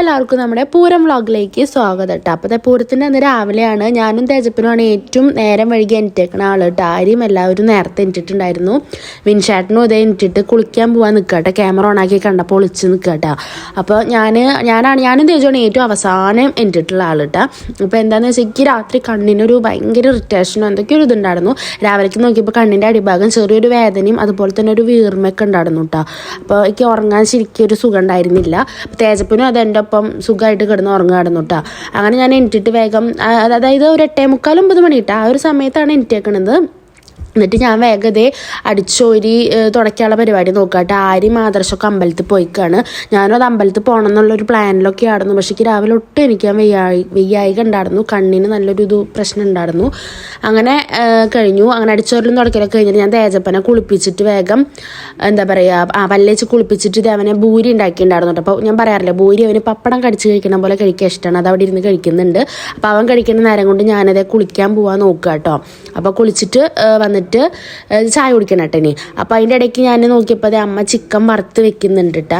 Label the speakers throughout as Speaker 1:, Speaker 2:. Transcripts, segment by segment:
Speaker 1: എല്ലാവർക്കും നമ്മുടെ പൂരം വ്ളോഗിലേക്ക് സ്വാഗതം കേട്ടോ. അപ്പോൾ പൂരത്തിൻ്റെ അന്ന് രാവിലെയാണ് ഞാനും തേജപ്പനുമാണ് ഏറ്റവും നേരം വൈകി എണീറ്റേക്കണ ആൾ കേട്ടോ. ആരും എല്ലാവരും നേരത്തെ എണീറ്റിട്ടുണ്ടായിരുന്നു. വിൻഷാട്ടിനും ഇതേ എണീറ്റിട്ട് കുളിക്കാൻ പോകാൻ നിൽക്കട്ടെ, ക്യാമറ ഓണാക്കി കണ്ടപ്പോൾ ഒളിച്ച് നിൽക്കട്ടെ. അപ്പോൾ ഞാനും തേജമാണ് ഏറ്റവും അവസാനം എണീറ്റിട്ടുള്ള ആൾ കേട്ടോ. അപ്പോൾ എന്താണെന്ന് വെച്ചാൽ എനിക്ക് രാത്രി കണ്ണിനൊരു ഭയങ്കര ഇറിറ്റേഷനോ എന്തൊക്കെയോ ഒരു ഇതുണ്ടായിരുന്നു. രാവിലേക്ക് നോക്കിയപ്പോൾ കണ്ണിൻ്റെ അടിഭാഗം ചെറിയൊരു വേദനയും അതുപോലെ തന്നെ ഒരു വീർമയൊക്കെ ഉണ്ടായിരുന്നു കേട്ടോ. അപ്പോൾ എനിക്ക് ഉറങ്ങാൻ ശരിക്കും ഒരു സുഖം ഉണ്ടായിരുന്നില്ല. തേജപ്പനും അതെൻ്റെ ഒപ്പം സുഖമായിട്ട് കിടന്ന് ഉറങ്ങാടുന്നു കേട്ടോ. അങ്ങനെ ഞാൻ എണീറ്റിട്ട് വേഗം, അതായത് ഒരു 8:45-9 മണി കേട്ടോ, ആ ഒരു സമയത്താണ് എണീറ്റേക്കണത്. എന്നിട്ട് ഞാൻ വേഗതേ അടിച്ചോരി തുടക്കാനുള്ള പരിപാടി നോക്കാട്ടെ. ആരും ആദർശമൊക്കെ അമ്പലത്തിൽ പോയിക്കാണ്. ഞാനും അത് അമ്പലത്തിൽ പോകണം എന്നുള്ളൊരു പ്ലാനിലൊക്കെ ആയിരുന്നു. പക്ഷേ എനിക്ക് രാവിലെ ഒട്ടും എനിക്ക് വെയ്യായിക ഉണ്ടായിരുന്നു, കണ്ണിന് നല്ലൊരു പ്രശ്നം ഉണ്ടായിരുന്നു. അങ്ങനെ കഴിഞ്ഞു. അങ്ങനെ അടിച്ചോരലും തുടക്കലൊക്കെ കഴിഞ്ഞിട്ട് ഞാൻ തേജപ്പനെ കുളിപ്പിച്ചിട്ട് വേഗം എന്താ പറയുക പല്ലേച്ച് കുളിപ്പിച്ചിട്ട് ഇത് അവനെ ഭൂരി ഉണ്ടാക്കിയിട്ടുണ്ടായിരുന്നു കേട്ടോ. അപ്പോൾ ഞാൻ പറയാറില്ല, ഭൂരി അവന് പപ്പടം കടിച്ച് കഴിക്കണ പോലെ കഴിക്കാൻ ഇഷ്ടമാണ്. അത് അവിടെ ഇരുന്ന് കഴിക്കുന്നുണ്ട്. അപ്പോൾ അവൻ കഴിക്കുന്ന നേരം കൊണ്ട് ഞാനത് കുളിക്കാൻ പോകാൻ നോക്കുക കേട്ടോ. അപ്പോൾ കുളിച്ചിട്ട് വന്നിട്ട് ചായ കുടിക്കണം കേട്ടോ ഇനി. അപ്പോൾ അതിൻ്റെ ഇടയ്ക്ക് ഞാൻ നോക്കിയപ്പോൾ അത് അമ്മ ചിക്കൻ വറുത്ത് വെക്കുന്നുണ്ട് കേട്ടോ.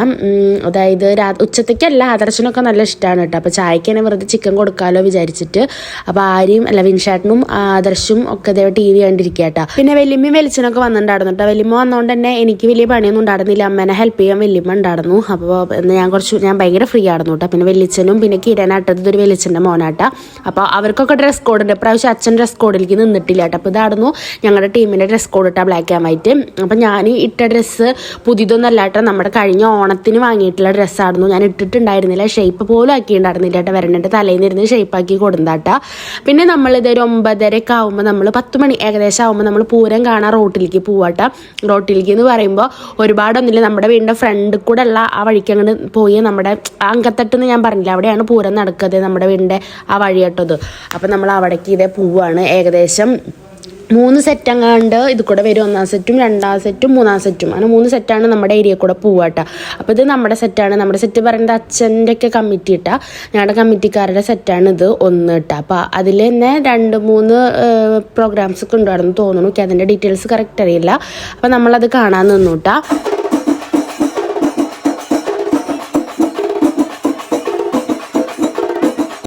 Speaker 1: അതായത് ഉച്ചത്തേക്കല്ല, ആദർശനൊക്കെ നല്ല ഇഷ്ടമാണ് കേട്ടോ. അപ്പോൾ ചായക്ക് തന്നെ വെറുതെ ചിക്കൻ കൊടുക്കാമല്ലോ വിചാരിച്ചിട്ട്. അപ്പോൾ വിൻഷാട്ടനും ആദർശും ഒക്കെ ഇതേ TV കണ്ടിരിക്കുക കേട്ടോ. പിന്നെ വല്യമ്മയും വെളിച്ചനൊക്കെ വന്നിട്ടുണ്ടായിരുന്നു കേട്ടോ. വല്യമ്മ വന്നതുകൊണ്ട് തന്നെ എനിക്ക് വലിയ പണിയൊന്നും ഉണ്ടായിരുന്നില്ല. അമ്മേനെ ഹെൽപ്പ് ചെയ്യാൻ വല്യമ്മ ഉണ്ടായിരുന്നു. അപ്പോൾ ഞാൻ ഭയങ്കര ഫ്രീ ആയിരുന്നു കേട്ടോ. പിന്നെ വെളിച്ചനും പിന്നെ കിരണാട്ടത് ഒരു വെളിച്ചൻ്റെ മോനാട്ടാ. അപ്പോൾ അവർക്കൊക്കെ ഡ്രസ് കോഡ് ഉണ്ട്. ഇപ്രാവശ്യം അച്ഛൻ ഡ്രസ് കോഡിലേക്ക് നിന്നിട്ടില്ല കേട്ടോ. അപ്പോൾ ഇതായിരുന്നു ഞങ്ങളുടെ ടീമിൻ്റെ ഡ്രസ് കോഡ് ഇട്ടാ, ബ്ലാക്ക് ആൻഡ് വൈറ്റ്. അപ്പം ഞാൻ ഇട്ട ഡ്രസ്സ് പുതിയതൊന്നല്ല കേട്ടോ, നമ്മുടെ കഴിഞ്ഞ ഓണത്തിന് വാങ്ങിയിട്ടുള്ള ഡ്രസ്സായിരുന്നു. ഞാൻ ഇട്ടിട്ടുണ്ടായിരുന്നില്ല, ഷേപ്പ് പോലും ആക്കിയിട്ടുണ്ടായിരുന്നില്ല കേട്ടോ. വരണ്ടിട്ട് തലേന്നിരുന്ന് ഷേപ്പാക്കി കൊടുത്താട്ടാ. പിന്നെ നമ്മളിതൊരു 9:30 ആകുമ്പോൾ നമ്മൾ 10 മണി ഏകദേശം ആകുമ്പോൾ നമ്മൾ പൂരം കാണാൻ റോട്ടിലേക്ക് പോവാട്ടാ. റോട്ടിലേക്ക് എന്ന് പറയുമ്പോൾ ഒരുപാടൊന്നുമില്ല, നമ്മുടെ വീടിൻ്റെ ഫ്രണ്ടിൽ കൂടെ ഉള്ള ആ വഴിക്ക് അങ്ങോട്ട് പോയി നമ്മുടെ അങ്കത്തട്ടെന്ന് ഞാൻ പറഞ്ഞില്ല, അവിടെയാണ് പൂരം നടക്കുന്നത്, നമ്മുടെ വീടിൻ്റെ ആ വഴി കേട്ടത്. അപ്പം നമ്മൾ അവിടേക്ക് ഇതേ പോവാണ്. ഏകദേശം 3 സെറ്റ് അങ്ങാണ്ട് ഇത് കൂടെ വരും. 1-ാം സെറ്റും 2-ാം സെറ്റും 3-ാം സെറ്റും അങ്ങനെ 3 സെറ്റാണ് നമ്മുടെ ഏരിയ കൂടെ പോവാട്ടോ. അപ്പോൾ ഇത് നമ്മുടെ സെറ്റാണ്. നമ്മുടെ സെറ്റ് പറയുന്നത് അച്ഛൻ്റെ ഒക്കെ കമ്മിറ്റി ഇട്ടാ, ഞങ്ങളുടെ കമ്മിറ്റിക്കാരുടെ സെറ്റാണ് ഇത് 1 ഇട്ടാ. അപ്പോൾ അതിൽ തന്നെ 2-3 പ്രോഗ്രാംസ് ഒക്കെ ഉണ്ടായിരുന്നു തോന്നുന്നു. എനിക്ക് അതിൻ്റെ ഡീറ്റെയിൽസ് കറക്റ്റ് അറിയില്ല. അപ്പോൾ നമ്മളത് കാണാൻ നിന്നു കേട്ടോ.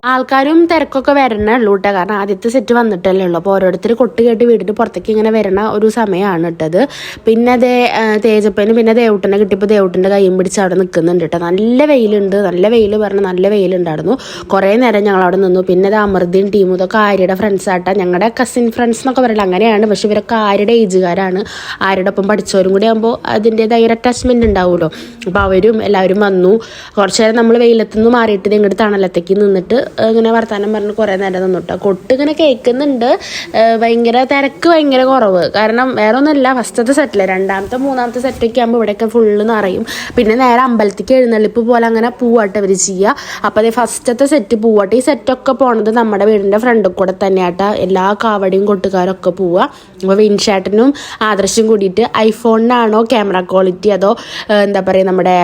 Speaker 1: ആൾക്കാരും തിരക്കൊക്കെ വരണേ ഉള്ളൂ കേട്ടോ. കാരണം ആദ്യത്തെ സെറ്റ് വന്നിട്ടല്ലേ ഉള്ളൂ. അപ്പോൾ ഓരോരുത്തർ കൊട്ട് കേട്ട് വീടിൻ്റെ പുറത്തേക്ക് ഇങ്ങനെ വരണ ഒരു സമയമാണ് ഇട്ടത്. പിന്നെ തേജപ്പനും പിന്നെ ദേവൂട്ടനെ കിട്ടിയപ്പോൾ ദേവൂട്ടൻ്റെ കൈയും പിടിച്ച് അവിടെ നിൽക്കുന്നുണ്ട് കേട്ടോ. നല്ല വെയിലുണ്ട്, നല്ല വെയിൽ പറഞ്ഞാൽ നല്ല വെയിലുണ്ടായിരുന്നു. കുറേ നേരം ഞങ്ങൾ അവിടെ നിന്നു. പിന്നെ അമൃതയും ടീമും ഇതൊക്കെ ആര്യയുടെ ഫ്രണ്ട്സ് ആട്ടാ, ഞങ്ങളുടെ കസിൻ ഫ്രണ്ട്സ് എന്നൊക്കെ പറയില്ല, അങ്ങനെയാണ്. പക്ഷെ ഇവരൊക്കെ ആരുടെ ഏജുകാരാണ്. ആരുടെ ഒപ്പം പഠിച്ചവരും കൂടി ആകുമ്പോൾ അതിൻ്റേതായ ഒരു അറ്റാച്ച്മെൻറ്റ് ഉണ്ടാവുമല്ലോ. അപ്പോൾ എല്ലാവരും വന്നു. കുറച്ച് നേരം നമ്മൾ വെയിലത്തുനിന്ന് മാറിയിട്ട് ഇങ്ങോട്ട് തണലത്തേക്ക് നിന്നിട്ട് ഇങ്ങനെ വർത്താനം പറഞ്ഞ് കുറേ നേരം നിന്നിട്ടോ. കൊട്ട് ഇങ്ങനെ കേൾക്കുന്നുണ്ട്. ഭയങ്കര തിരക്ക്, ഭയങ്കര കുറവ്. കാരണം വേറെ ഒന്നുമില്ല, ഫസ്റ്റത്തെ സെറ്റില് 2-ാമത്തെ 3-ാമത്തെ സെറ്റൊക്കെ ആകുമ്പോൾ ഇവിടെയൊക്കെ ഫുള്ള് നിറയും. പിന്നെ നേരെ അമ്പലത്തേക്ക് എഴുന്നള്ളിപ്പ് പോലെ അങ്ങനെ പൂവാട്ട് അവർ ചെയ്യുക. അപ്പോൾ അതേ ഫസ്റ്റത്തെ സെറ്റ് പൂവാട്ട്. ഈ സെറ്റൊക്കെ പോണത് നമ്മുടെ വീടിൻ്റെ ഫ്രണ്ടിൽ കൂടെ തന്നെയാട്ടാ. എല്ലാ കാവടിയും കൊട്ടുകാരൊക്കെ പോവുക. അപ്പോൾ വിൻഷാട്ടിനും ആദർശം കൂടിയിട്ട് ഐഫോണിനാണോ ക്യാമറ ക്വാളിറ്റി അതോ എന്താ പറയുക നമ്മുടെ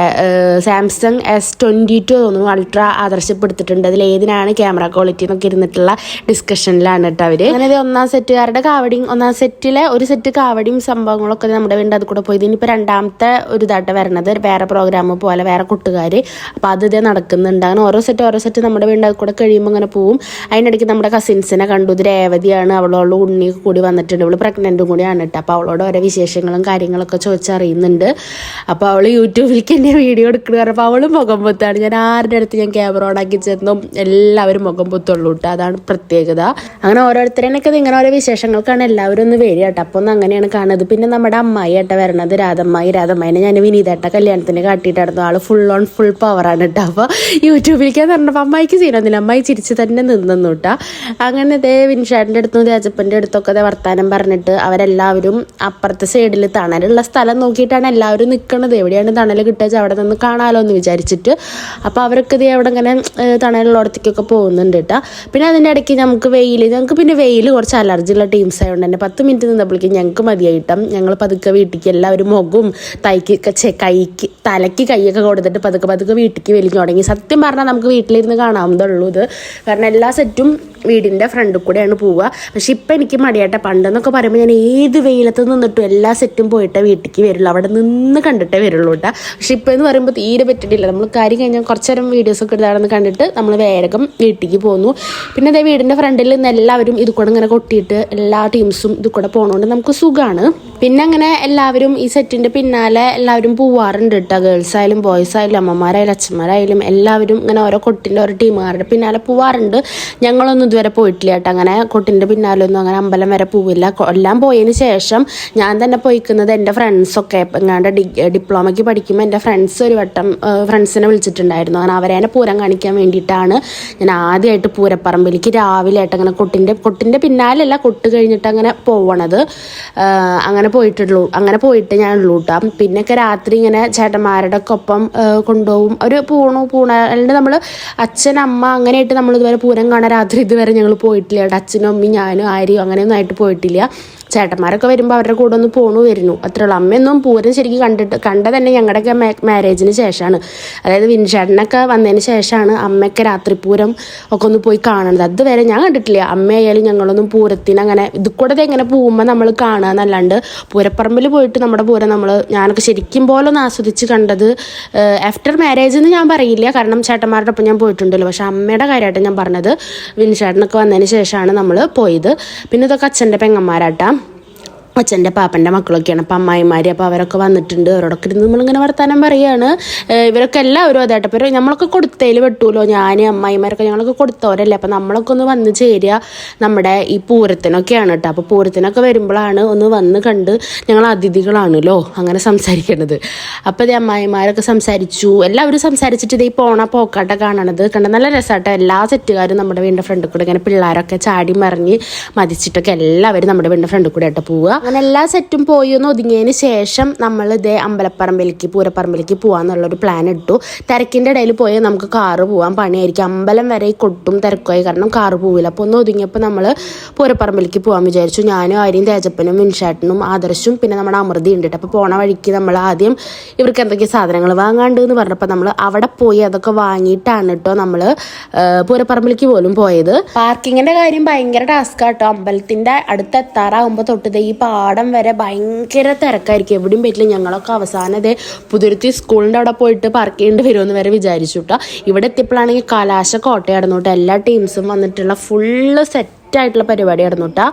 Speaker 1: സാംസങ് S22 തോന്നുന്നു അൾട്രാ ആദർശപ്പെടുത്തിട്ടുണ്ട്. അതിൽ ഏതിനാണ് ക്യാമറ ക്വാളിറ്റി എന്നൊക്കെ ഇരുന്നിട്ടുള്ള ഡിസ്കഷനിലാണ് കേട്ടോ അവർ. അങ്ങനെ 1-ാം സെറ്റുകാരുടെ കാവടിയും 1-ാം സെറ്റിലെ ഒരു സെറ്റ് കാവടിയും സംഭവങ്ങളൊക്കെ നമ്മുടെ വീണ്ടും അത് കൂടെ പോയി. ഇനിയിപ്പോൾ 2-ാമത്തെ ഒരു ഇതായിട്ട് വരണത് വേറെ പ്രോഗ്രാം പോലെ വേറെ കൂട്ടുകാർ. അപ്പോൾ അത് ഇതേ നടക്കുന്നുണ്ട്. അങ്ങനെ ഓരോ സെറ്റ് നമ്മുടെ വീണ്ടും അത് കൂടെ കഴിയുമ്പോൾ അങ്ങനെ പോവും. അതിനിടയ്ക്ക് നമ്മുടെ കസിൻസിനെ കണ്ടു. ഇത് രേവതിയാണ്, അവളോട് ഉണ്ണിയൊക്കെ കൂടി വന്നിട്ടുണ്ട്. അവൾ പ്രഗ്നൻറ്റും കൂടിയാണ് കേട്ടോ. അപ്പോൾ അവളോട് ഓരോ വിശേഷങ്ങളും കാര്യങ്ങളൊക്കെ ചോദിച്ചറിയുന്നുണ്ട്. അപ്പോൾ അവൾ യൂട്യൂബിലേക്ക് എന്നെ വീഡിയോ എടുക്കുന്നത് പറഞ്ഞപ്പോൾ അവൾ മുഖം പൊത്താണ്. ഞാൻ ആരുടെ അടുത്ത് ഞാൻ ക്യാമറ ഓണാക്കി ചെന്നും എല്ലാവരും മുഖം പൊത്തുള്ളൂ കേട്ടോ. അതാണ് പ്രത്യേകത. അങ്ങനെ ഓരോരുത്തരനൊക്കെ ഇങ്ങനെ ഓരോ വിശേഷങ്ങൾക്കാണ് എല്ലാവരും ഒന്ന് വരിക കേട്ടോ. അപ്പോൾ ഒന്ന് അങ്ങനെയാണ് കാണുന്നത്. പിന്നെ നമ്മുടെ അമ്മായി ഏട്ടാ വരണത് രാധമ്മേനെ ഞാൻ വിനീതേട്ട കല്യാണത്തിന് കാട്ടിയിട്ടായിരുന്നു. ആൾ ഫുൾ പവറാണ് കേട്ടോ. അപ്പോൾ യൂട്യൂബിലേക്കാന്ന് പറഞ്ഞപ്പോൾ അമ്മായിക്ക് സീനൊന്നുമില്ല, അമ്മായി ചിരിച്ച് തന്നെ നിന്നു കേട്ടോ. അങ്ങനെ വിൻഷാട്ടിൻ്റെ അടുത്തും തേജപ്പൻ്റെ അടുത്തൊക്കെ വർത്താനം പറഞ്ഞിട്ട് അവരെല്ലാവരും അപ്പുറത്തെ സൈഡിൽ തണലുള്ള സ്ഥലം നോക്കിയിട്ടാണ് എല്ലാവരും നിൽക്കുന്നത്. എവിടെയാണ് തണൽ കിട്ടുക അവിടെ നിന്ന് കാണാമല്ലോ എന്ന് വിചാരിച്ചിട്ട്. അപ്പോൾ അവരൊക്കെ അവിടെ ഇങ്ങനെ തണലുള്ളിടത്തേക്കൊക്കെ ഒക്കെ പോകുന്നുണ്ട് കേട്ടോ. പിന്നെ അതിൻ്റെ ഇടയ്ക്ക് ഞങ്ങൾക്ക് പിന്നെ വെയിൽ കുറച്ച് അലർജി ഉള്ള ടീംസ് ആയതുകൊണ്ട് തന്നെ 10 മിനിറ്റ് നിന്നപ്പോഴേക്കും ഞങ്ങൾക്ക് മതിയായിട്ടും ഞങ്ങൾ പതുക്കെ വീട്ടിലേക്ക് എല്ലാവരും മുഖവും തലയ്ക്ക് കൈയൊക്കെ കൊടുത്തിട്ട് പതുക്കെ വീട്ടിലേക്ക് വലിഞ്ഞു തുടങ്ങി. സത്യം പറഞ്ഞാൽ നമുക്ക് വീട്ടിലിരുന്ന് കാണാവുന്നതുള്ളൂ ഇത്, കാരണം എല്ലാ സെറ്റും വീടിൻ്റെ ഫ്രണ്ടിൽ കൂടെയാണ് പോവുക. പക്ഷെ ഇപ്പം എനിക്ക് മടിയാട്ടെ. പണ്ടെന്നൊക്കെ പറയുമ്പോൾ ഞാൻ ഏത് വെയിലത്ത് നിന്നിട്ടും എല്ലാ സെറ്റും പോയിട്ടേ വീട്ടിലേക്ക് വരുള്ളൂ, അവിടെ നിന്ന് കണ്ടിട്ടേ വരുള്ളൂ കേട്ടോ. പക്ഷെ ഇപ്പം എന്ന് പറയുമ്പോൾ തീരെ പറ്റിയിട്ടില്ല. നമ്മൾ കാര്യം കഴിഞ്ഞാൽ കുറച്ച് നേരം വീഡിയോസൊക്കെ എടുത്താണെന്ന് കണ്ടിട്ട് നമ്മൾ വേഗം വീട്ടിലേക്ക് പോന്നു. പിന്നെ അതേ വീടിൻ്റെ ഫ്രണ്ടിൽ നിന്ന് എല്ലാവരും ഇത് കൂടെ ഇങ്ങനെ കൊട്ടിയിട്ട് എല്ലാ ടീംസും ഇത് കൂടെ പോകണോണ്ട് നമുക്ക് സുഖമാണ്. പിന്നെ അങ്ങനെ എല്ലാവരും ഈ സെറ്റിൻ്റെ പിന്നാലെ എല്ലാവരും പോവാറുണ്ട് കേട്ടോ. ഗേൾസ് ആയാലും ബോയ്സ് ആയാലും അമ്മമാരായാലും അച്ഛന്മാരായാലും എല്ലാവരും ഇങ്ങനെ ഓരോ കൊട്ടിൻ്റെ ഓരോ ടീമുകാരുടെ പിന്നാലെ പോവാറുണ്ട്. ഞങ്ങളൊന്നും ഇതുവരെ പോയിട്ടില്ല കേട്ടോ. അങ്ങനെ കൊട്ടിൻ്റെ പിന്നാലൊന്നും അങ്ങനെ അമ്പലം വരെ പോവില്ല. എല്ലാം പോയതിന് ശേഷം ഞാൻ തന്നെ പോയിക്കുന്നത് എൻ്റെ ഫ്രണ്ട്സൊക്കെ എങ്ങാണ്ട് ഡിപ്ലോമയ്ക്ക് പഠിക്കുമ്പോൾ എൻ്റെ ഫ്രണ്ട്സ് ഒരു വട്ടം ഫ്രണ്ട്സിനെ വിളിച്ചിട്ടുണ്ടായിരുന്നു. അങ്ങനെ അവരെ പൂരം കാണിക്കാൻ വേണ്ടിയിട്ടാണ് ഞാൻ ആദ്യമായിട്ട് പൂരപ്പറമ്പിലേക്ക് രാവിലെ ആയിട്ട് അങ്ങനെ കൊട്ടിൻ്റെ പിന്നാലല്ല, കൊട്ട് കഴിഞ്ഞിട്ട് അങ്ങനെ പോവണത്. അങ്ങനെ പോയിട്ട് ഞാൻ ഉള്ളൂ കേട്ടോ. പിന്നെയൊക്കെ രാത്രി ഇങ്ങനെ ചേട്ടന്മാരുടെ ഒക്കെ ഒപ്പം കൊണ്ടുപോകും. ഒരു അല്ലെങ്കിൽ നമ്മൾ അച്ഛൻ അമ്മ അങ്ങനെയായിട്ട് നമ്മൾ ഇതുവരെ പൂരം കാണാൻ രാത്രി ഇതുവരെ ഞങ്ങൾ പോയിട്ടില്ല കേട്ടോ. അച്ഛനും അമ്മയും ഞാനും ആരും അങ്ങനെയൊന്നും ആയിട്ട് പോയിട്ടില്ല. ചേട്ടന്മാരൊക്കെ വരുമ്പോൾ അവരുടെ കൂടെ ഒന്ന് വരുന്നു, അത്രേ ഉള്ളൂ. അമ്മയൊന്നും പൂരം ശരിക്കും കണ്ട തന്നെ ഞങ്ങളുടെയൊക്കെ മാരേജിന് ശേഷമാണ്. അതായത് വിൻചേട്ടനൊക്കെ വന്നതിന് ശേഷമാണ് അമ്മയൊക്കെ രാത്രിപൂരം ഒക്കെ ഒന്ന് പോയി കാണുന്നത്. അതുവരെ ഞാൻ കണ്ടിട്ടില്ല. അമ്മയായാലും ഞങ്ങളൊന്നും പൂരത്തിന് അങ്ങനെ ഇത് കൂടെ എങ്ങനെ പോകുമ്പോൾ നമ്മൾ കാണുക എന്നല്ലാണ്ട് പൂരപ്പറമ്പിൽ പോയിട്ട് നമ്മുടെ പൂരം ഞാനൊക്കെ ശരിക്കും പോലെ ഒന്ന് ആസ്വദിച്ച് കണ്ടത് ആഫ്റ്റർ മാരേജ് എന്ന് ഞാൻ പറയില്ല, കാരണം ചേട്ടന്മാരുടെ ഒപ്പം ഞാൻ പോയിട്ടുണ്ടല്ലോ. പക്ഷെ അമ്മയുടെ കാര്യമായിട്ട് ഞാൻ പറഞ്ഞത് വിൻചേട്ടനൊക്കെ വന്നതിന് ശേഷമാണ് നമ്മൾ പോയത്. പിന്നെ ഇതൊക്കെ അച്ഛൻ്റെ പെങ്ങന്മാരാട്ടാ, അച്ഛൻ്റെ പാപ്പൻ്റെ മക്കളൊക്കെയാണ്. അപ്പം അമ്മായിമാർ, അപ്പോൾ അവരൊക്കെ വന്നിട്ടുണ്ട്. അവരോടൊക്കെ ഇരുന്ന് നമ്മളിങ്ങനെ വർത്താനം പറയുകയാണ്. ഇവരൊക്കെ എല്ലാവരും അതായിട്ട് അപ്പോൾ നമ്മളൊക്കെ കൊടുത്തതിൽ പെട്ടുമല്ലോ. ഞാൻ അമ്മായിമാരൊക്കെ ഞങ്ങളൊക്കെ കൊടുത്തവരല്ലേ. അപ്പം നമ്മളൊക്കെ ഒന്ന് വന്ന് ചേരുക നമ്മുടെ ഈ പൂരത്തിനൊക്കെയാണ് കേട്ടോ. അപ്പോൾ പൂരത്തിനൊക്കെ വരുമ്പോഴാണ് ഒന്ന് വന്ന് കണ്ട് ഞങ്ങൾ അതിഥികളാണല്ലോ അങ്ങനെ സംസാരിക്കേണ്ടത്. അപ്പോൾ ഇത് അമ്മായിമാരൊക്കെ സംസാരിച്ചു, എല്ലാവരും സംസാരിച്ചിട്ട് ഇത് ഈ പോക്കാട്ട കാണണത് കണ്ട നല്ല രസമായിട്ട് എല്ലാ സെറ്റുകാരും നമ്മുടെ വീടിൻ്റെ ഫ്രണ്ടിൽ കൂടെ ഇങ്ങനെ പിള്ളേരൊക്കെ ചാടി മറിഞ്ഞ് മതിച്ചിട്ടൊക്കെ എല്ലാവരും നമ്മുടെ വീടിൻ്റെ ഫ്രണ്ടിൽ കൂടെ ആയിട്ട് പോവുക. അങ്ങനെ എല്ലാ സെറ്റും പോയി ഒന്ന് ഒതുങ്ങിയതിന് ശേഷം നമ്മൾ ഇതേ പൂരപ്പറമ്പിലേക്ക് പോകാമെന്നുള്ളൊരു പ്ലാൻ ഇട്ടു. തിരക്കിൻ്റെ ഇടയിൽ പോയി നമുക്ക് കാറ് പോകാൻ പണിയായിരിക്കും. അമ്പലം വരെ കൊട്ടും തിരക്കുമായി, കാരണം കാറ് പോവില്ല. അപ്പോൾ ഒന്ന് ഒതുങ്ങിയപ്പോൾ നമ്മൾ പൂരപ്പറമ്പിലേക്ക് പോകാൻ വിചാരിച്ചു. ഞാനും ആര്യയും തേജപ്പനും വിൻഷാട്ടനും ആദർശും പിന്നെ നമ്മുടെ അമൃതി ഉണ്ട്. അപ്പോൾ പോണ വഴിക്ക് നമ്മൾ ആദ്യം ഇവർക്ക് എന്തൊക്കെ സാധനങ്ങൾ വാങ്ങാണ്ട് എന്ന് പറഞ്ഞപ്പോൾ നമ്മൾ അവിടെ പോയി അതൊക്കെ വാങ്ങിയിട്ടാണ് കേട്ടോ നമ്മൾ പൂരപ്പറമ്പിലേക്ക് പോലും പോയത്. പാർക്കിങ്ങിൻ്റെ കാര്യം ഭയങ്കര ടാസ്ക് കേട്ടോ. അമ്പലത്തിൻ്റെ അടുത്തെത്താറാകുമ്പോൾ തൊട്ട് ഈ പാടം വരെ ഭയങ്കര തിരക്കായിരിക്കും, എവിടെയും പറ്റില്ല. ഞങ്ങളൊക്കെ അവസാനം പുതുരുത്തി സ്കൂളിൻ്റെ അവിടെ പോയിട്ട് പാർക്ക് ചെയ്യേണ്ടി വരുമെന്ന് വരെ വിചാരിച്ചു കേട്ടോ. ഇവിടെ എത്തിയപ്പോഴാണെങ്കിൽ കലാശ കോട്ടയായിരുന്നു കേട്ടോ. എല്ലാ ടീംസും വന്നിട്ടുള്ള ഫുള്ള് സെറ്റായിട്ടുള്ള പരിപാടിയായിരുന്നു കേട്ടോ.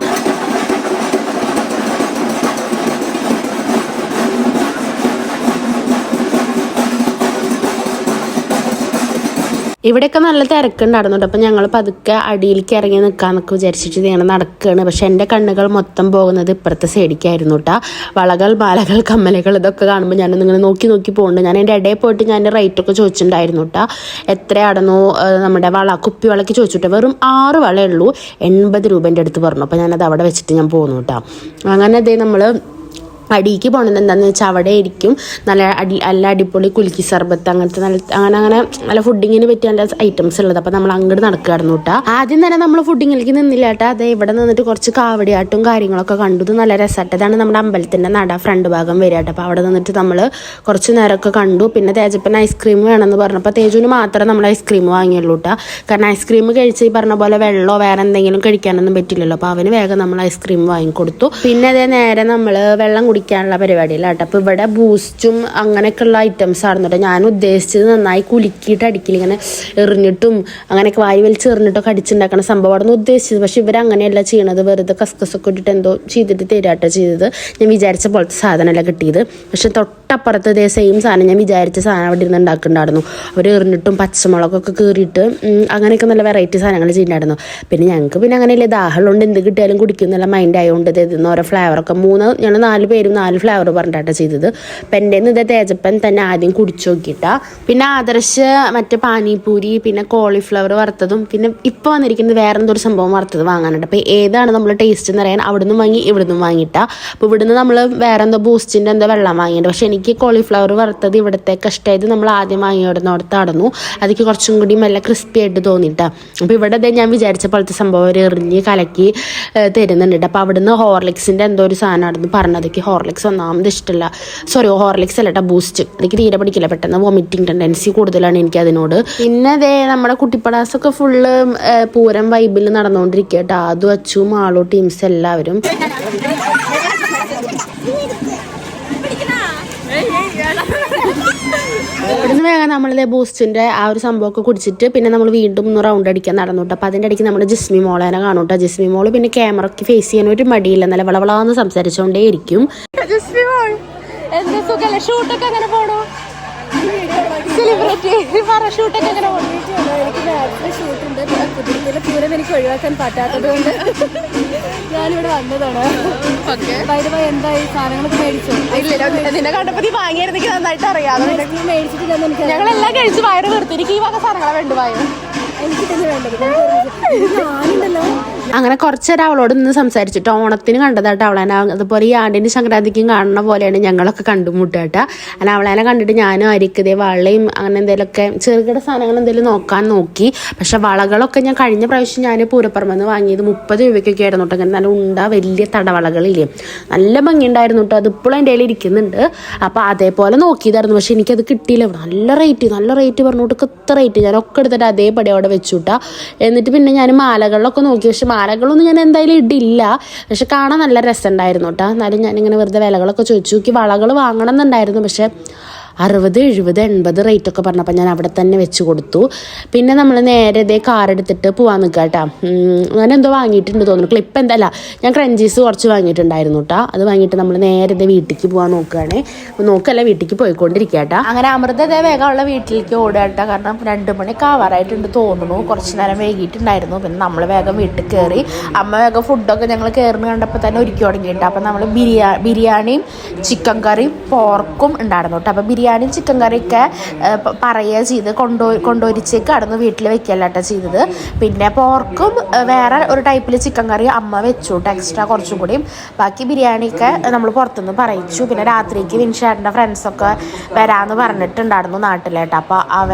Speaker 1: ഇവിടെയൊക്കെ നല്ല തിരക്കുണ്ടായിരുന്നു കേട്ടോ. അപ്പം ഞങ്ങൾ പതുക്കെ അടിയിലേക്ക് ഇറങ്ങി നിൽക്കാമെന്നൊക്കെ വിചാരിച്ചിട്ട് ഇങ്ങനെ നടക്കുകയാണ്. പക്ഷെ എൻ്റെ കണ്ണുകൾ മൊത്തം പോകുന്നത് ഇപ്പുറത്തെ സൈഡിലേക്കായിരുന്നു കേട്ടോ. വളകൾ, മാലകൾ, കമ്മലുകൾ ഇതൊക്കെ കാണുമ്പോൾ ഞാനൊന്നിങ്ങനെ നോക്കി പോകുന്നുണ്ട്. ഞാൻ എൻ്റെ ഇടയിൽ പോയിട്ട് ഞാൻ റേറ്റൊക്കെ ചോദിച്ചിട്ടുണ്ടായിരുന്നു കേട്ടോ. എത്രയാണെന്നോ നമ്മുടെ കുപ്പിവളക്ക് ചോദിച്ചിട്ട് വെറും 6 വളയേ ഉള്ളൂ, 80 രൂപേൻ്റെ അടുത്ത് പറഞ്ഞു. അപ്പോൾ ഞാനത് അവിടെ വെച്ചിട്ട് ഞാൻ പോന്നു കേട്ടോ. അങ്ങനെ നമ്മൾ അടിക്ക് പോകണത് എന്താണെന്ന് വെച്ചാൽ അവിടെ ആയിരിക്കും നല്ല അടിപൊളി കുലുക്കി സർബത്ത് അങ്ങനത്തെ അങ്ങനെ നല്ല ഫുഡിങ്ങിന് പറ്റിയ നല്ല ഐറ്റംസ് ഉള്ളത്. അപ്പോൾ നമ്മൾ അങ്ങോട്ട് നടക്കുകയായിരുന്നു കേട്ടോ. ആദ്യം തന്നെ നമ്മൾ ഫുഡിങ്ങിലേക്ക് നിന്നില്ല കേട്ടോ. അതെ ഇവിടെ നിന്നിട്ട് കുറച്ച് കാവടിയാട്ടും കാര്യങ്ങളൊക്കെ കണ്ടു. ഇത് നല്ല രസമായിട്ട്. ഇതാണ് നമ്മുടെ അമ്പലത്തിൻ്റെ ഫ്രണ്ട് ഭാഗം വരിക കേട്ടോ. അപ്പോൾ അവിടെ നിന്നിട്ട് നമ്മൾ കുറച്ച് നേരമൊക്കെ കണ്ടു. പിന്നെ തേജപ്പൻ ഐസ്ക്രീം വേണമെന്ന് പറഞ്ഞപ്പോൾ തേജുവിന് മാത്രമേ നമ്മൾ ഐസ്ക്രീം വാങ്ങിയുള്ളൂ കേട്ടോ. കാരണം ഐസ്ക്രീം കഴിച്ച് ഈ പറഞ്ഞ പോലെ വെള്ളമോ വേറെ എന്തെങ്കിലും കഴിക്കാനൊന്നും പറ്റില്ലല്ലോ. അപ്പോൾ അവന് വേഗം നമ്മൾ ഐസ്ക്രീം വാങ്ങിക്കൊടുത്തു. പിന്നെ അതേ നേരെ നമ്മൾ വെള്ളം കുടിക്കാനുള്ള പരിപാടിയില്ല കേട്ടോ. അപ്പോൾ ഇവിടെ ബൂസ്റ്റും അങ്ങനെയൊക്കെയുള്ള ഐറ്റംസ് ആണെന്നുണ്ട്. ഞാൻ ഉദ്ദേശിച്ചത് നന്നായി കുലുക്കിയിട്ട് അടിക്കില്ല, ഇങ്ങനെ എറിഞ്ഞിട്ടും അങ്ങനെയൊക്കെ വായി വലിച്ച് എറിഞ്ഞിട്ടൊക്കെ അടിച്ചുണ്ടാക്കുന്ന സംഭവമാണെന്ന് ഉദ്ദേശിച്ചത്. പക്ഷെ ഇവരങ്ങനെയല്ല ചെയ്യണത്. വെറുതെ കസ്കസൊക്കെ ഇട്ടിട്ട് എന്തോ ചെയ്തിട്ട് തരാട്ടോ ചെയ്തത്. ഞാൻ വിചാരിച്ച പോലത്തെ സാധനമല്ല കിട്ടിയത്. പക്ഷെ തൊട്ടപ്പുറത്ത് ഇതേ സെയിം സാധനം ഞാൻ വിചാരിച്ച സാധനം അവിടെ ഇരുന്ന് ഉണ്ടാക്കുന്നുണ്ടായിരുന്നു. അവർ എറിഞ്ഞിട്ടും പച്ചമുളകൊക്കെ കീറിയിട്ട് അങ്ങനെയൊക്കെ നല്ല വെറൈറ്റി സാധനങ്ങൾ ചെയ്യുന്നുണ്ടായിരുന്നു. പിന്നെ ഞങ്ങൾക്ക് പിന്നെ അങ്ങനെയല്ലേ ദാഹമുണ്ട്, എന്ത് കിട്ടിയാലും കുടിക്കുന്നുള്ള മൈൻഡ് ആയതുകൊണ്ട് ഇതിന്ന് ഓരോ ഫ്ലേവറൊക്കെ 4 പേരും 4 ഫ്ലേവർ പറഞ്ഞിട്ടാണ് ചെയ്തത്. അപ്പം എൻ്റെ ഇത് തേജപ്പൻ തന്നെ ആദ്യം കുടിച്ചു നോക്കിയിട്ടാ. പിന്നെ ആദർശ് മറ്റേ പാനിപൂരി, പിന്നെ കോളിഫ്ലവർ വറുത്തതും, പിന്നെ ഇപ്പോൾ വന്നിരിക്കുന്നത് വേറെ എന്തോ ഒരു സംഭവം വറുത്തത് വാങ്ങാനുണ്ട്. അപ്പോൾ ഏതാണ് നമ്മൾ ടേസ്റ്റ് എന്ന് അറിയാൻ അവിടെ നിന്നും വാങ്ങി ഇവിടെ നിന്നും വാങ്ങിയിട്ടാ. അപ്പോൾ ഇവിടുന്ന് നമ്മൾ വേറെ എന്തോ ബൂസ്റ്റിൻ്റെ എന്തോ വെള്ളം വാങ്ങിയിട്ടുണ്ട്. പക്ഷേ എനിക്ക് എനിക്ക് കോളിഫ്ലവർ വറുത്തത് ഇവിടത്തേക്ക് ഇഷ്ടമായത് നമ്മൾ ആദ്യം വാങ്ങിയിടുന്നോടത്ത് നടന്നു. അതിക്ക് കുറച്ചും കൂടി നല്ല ക്രിസ്പി ആയിട്ട് തോന്നിയിട്ടാ. അപ്പോൾ ഇവിടെ ഞാൻ വിചാരിച്ച പോലത്തെ സംഭവം ഒരു എറിഞ്ഞ് കലക്കി തരുന്നുണ്ട്. അപ്പോൾ അവിടുന്ന് ഹോർലിക്സിൻ്റെ എന്തോ ഒരു സാധനമായിരുന്നു പറഞ്ഞതൊക്കെ. ഹോർലിക്സ് ഒന്നാമത് ഇഷ്ടമല്ല, സോറി ഹോർലിക്സ് അല്ല കേട്ടോ, ബൂസ്റ്റ്. എനിക്ക് തീരെ പിടിക്കില്ല, പെട്ടെന്ന് വോമിറ്റിംഗ് ടെൻഡൻസി കൂടുതലാണ് എനിക്ക് അതിനോട്. പിന്നെ നമ്മുടെ കുട്ടിപ്പടാസൊക്കെ ഫുള്ള് പൂരം വൈബിൽ നടന്നുകൊണ്ടിരിക്കുക കേട്ടോ. അതും അച്ചു മാളു ടീംസ് എല്ലാവരും. ഇവിടുന്ന് വേഗം നമ്മളിതേ ബൂസ്റ്റിൻ്റെ ആ ഒരു സംഭവമൊക്കെ കുടിച്ചിട്ട് പിന്നെ നമ്മൾ വീണ്ടും ഒന്ന് റൗണ്ട് അടിക്കാൻ നടന്നു കേട്ടോ. അപ്പോൾ അതിൻ്റെ ഇടയ്ക്ക് നമ്മൾ ജിസ്മി മോളേനെ കാണും കേട്ടോ. ജിസ്മി മോള് പിന്നെ ക്യാമറയ്ക്ക് ഫേസ് ചെയ്യാൻ ഒരു മടിയില്ല, നല്ല വളവളാന്ന് സംസാരിച്ചുകൊണ്ടേ ഇരിക്കും. ഷൂട്ടൊക്കെ അങ്ങനെ പോണോ? ഷൂട്ടൊക്കെ അങ്ങനെ പോണോ? ഷൂട്ടുണ്ട്. പൂരം എനിക്ക് ഒഴിവാക്കാൻ പറ്റാത്തത് കൊണ്ട് ഞാനിവിടെ വന്നതാണ്. എന്തായി സാധനങ്ങളൊക്കെ മേടിച്ചോ? നിന്നെ കണ്ടപ്പോ വാങ്ങിയായിരുന്നെങ്കിൽ നന്നായിട്ട് അറിയാം. മേടിച്ചിട്ട് ഞങ്ങളെല്ലാം കഴിച്ച് വയറ് വീർത്തി. എനിക്ക് ഈ വക സാധനങ്ങളെ വേണ്ടു വയറ്. എനിക്ക് തന്നെ വേണ്ടത്. ഞാനുണ്ടല്ലോ അങ്ങനെ കുറച്ചേരം അവളോട് നിന്ന് സംസാരിച്ചിട്ട് ഓണത്തിന് കണ്ടതായിട്ട് അവളേനെ. അതുപോലെ ഈ ആണ്ടിൻ്റെ സംക്രാന്തിക്കും കാണുന്ന പോലെയാണ് ഞങ്ങളൊക്കെ കണ്ടുമുട്ടാട്ടാ. അങ്ങനെ അവളേനെ കണ്ടിട്ട് ഞാനും അരിക്കതേ വളയും അങ്ങനെ എന്തെങ്കിലുമൊക്കെ ചെറുകിട സാധനങ്ങൾ എന്തെങ്കിലും നോക്കാൻ നോക്കി. പക്ഷെ വളകളൊക്കെ ഞാൻ കഴിഞ്ഞ പ്രാവശ്യം ഞാൻ പൂരപ്പുറമെന്ന് വാങ്ങിയത് 30 രൂപയ്ക്കൊക്കെ ആയിരുന്നു കേട്ടോ. അങ്ങനെ നല്ല വലിയ തടവളകളില്ലേ, നല്ല ഭംഗിയുണ്ടായിരുന്നു കേട്ടോ. അതിപ്പോഴും എൻ്റെ കയ്യിൽ ഇരിക്കുന്നുണ്ട്. അപ്പോൾ അതേപോലെ നോക്കിയതായിരുന്നു, പക്ഷെ എനിക്കത് കിട്ടിയില്ല. നല്ല റേറ്റ് പറഞ്ഞിട്ട് എത്ര റേറ്റ് ഞാനൊക്കെ എടുത്തിട്ട് അതേപടി അവിടെ വെച്ചുട്ടാ. എന്നിട്ട് പിന്നെ ഞാൻ മാലകളിലൊക്കെ നോക്കി, പക്ഷെ മാലകളൊന്നും ഞാൻ എന്തായാലും ഇടില്ല. പക്ഷെ കാണാൻ നല്ല രസമുണ്ടായിരുന്നു കേട്ടോ. എന്നാലും ഞാനിങ്ങനെ വെറുതെ വിലകളൊക്കെ ചോദിച്ചു നോക്കി. വളകൾ വാങ്ങണം എന്നുണ്ടായിരുന്നു, പക്ഷെ 60, 70, 80 റേറ്റൊക്കെ പറഞ്ഞപ്പോൾ ഞാൻ അവിടെ തന്നെ വെച്ച് കൊടുത്തു. പിന്നെ നമ്മൾ നേരെ ഇതേ കാർ എടുത്തിട്ട് പോകാൻ നിൽക്കുക കേട്ടോ. അങ്ങനെ എന്തോ വാങ്ങിയിട്ടുണ്ട് തോന്നുന്നു. ക്ലിപ്പ് എന്തല്ല, ഞാൻ ക്രഞ്ചീസ് കുറച്ച് വാങ്ങിയിട്ടുണ്ടായിരുന്നു കേട്ടോ. അത് വാങ്ങിയിട്ട് നമ്മൾ നേരെ ഇതേ വീട്ടിലേക്ക് പോകാൻ നോക്കുകയാണ്. നോക്കല്ല, വീട്ടിലേക്ക് പോയിക്കൊണ്ടിരിക്കുക കേട്ടോ. അങ്ങനെ അമൃത ഇതേ വേഗമുള്ള വീട്ടിലേക്ക് ഓടുക കേട്ടോ. കാരണം 2 മണിക്ക് ആവാറായിട്ടുണ്ട് തോന്നുന്നു. കുറച്ച് നേരം വൈകിട്ടുണ്ടായിരുന്നു. പിന്നെ നമ്മൾ വേഗം വീട്ടിൽ കയറി. അമ്മ വേഗം ഫുഡൊക്കെ ഞങ്ങൾ കയറുന്ന കണ്ടപ്പോൾ തന്നെ ഒരുക്കി തുടങ്ങിയിട്ട്. അപ്പം നമ്മൾ ബിരിയാണിയും ചിക്കൻ കറിയും പോർക്കും ഉണ്ടായിരുന്നു കേട്ടോ. അപ്പം ബിരിയാണിയും ചിക്കൻ കറിയൊക്കെ പറയുക ചെയ്ത് കൊണ്ടുവരിച്ചേക്ക് കടന്ന് വീട്ടിൽ വെക്കല്ല കേട്ടോ ചെയ്തത്. പിന്നെ പോർക്കും വേറെ ഒരു ടൈപ്പിൽ ചിക്കൻ കറി അമ്മ വെച്ചു കേട്ടോ, എക്സ്ട്രാ കുറച്ചും കൂടിയും. ബാക്കി ബിരിയാണിയൊക്കെ നമ്മൾ പുറത്തുനിന്ന് പറയിച്ചു. പിന്നെ രാത്രിക്ക് വിൻഷാട്ടിൻ്റെ ഫ്രണ്ട്സൊക്കെ വരാമെന്ന് പറഞ്ഞിട്ടുണ്ടായിരുന്നു നാട്ടിലേട്ടോ. അപ്പോൾ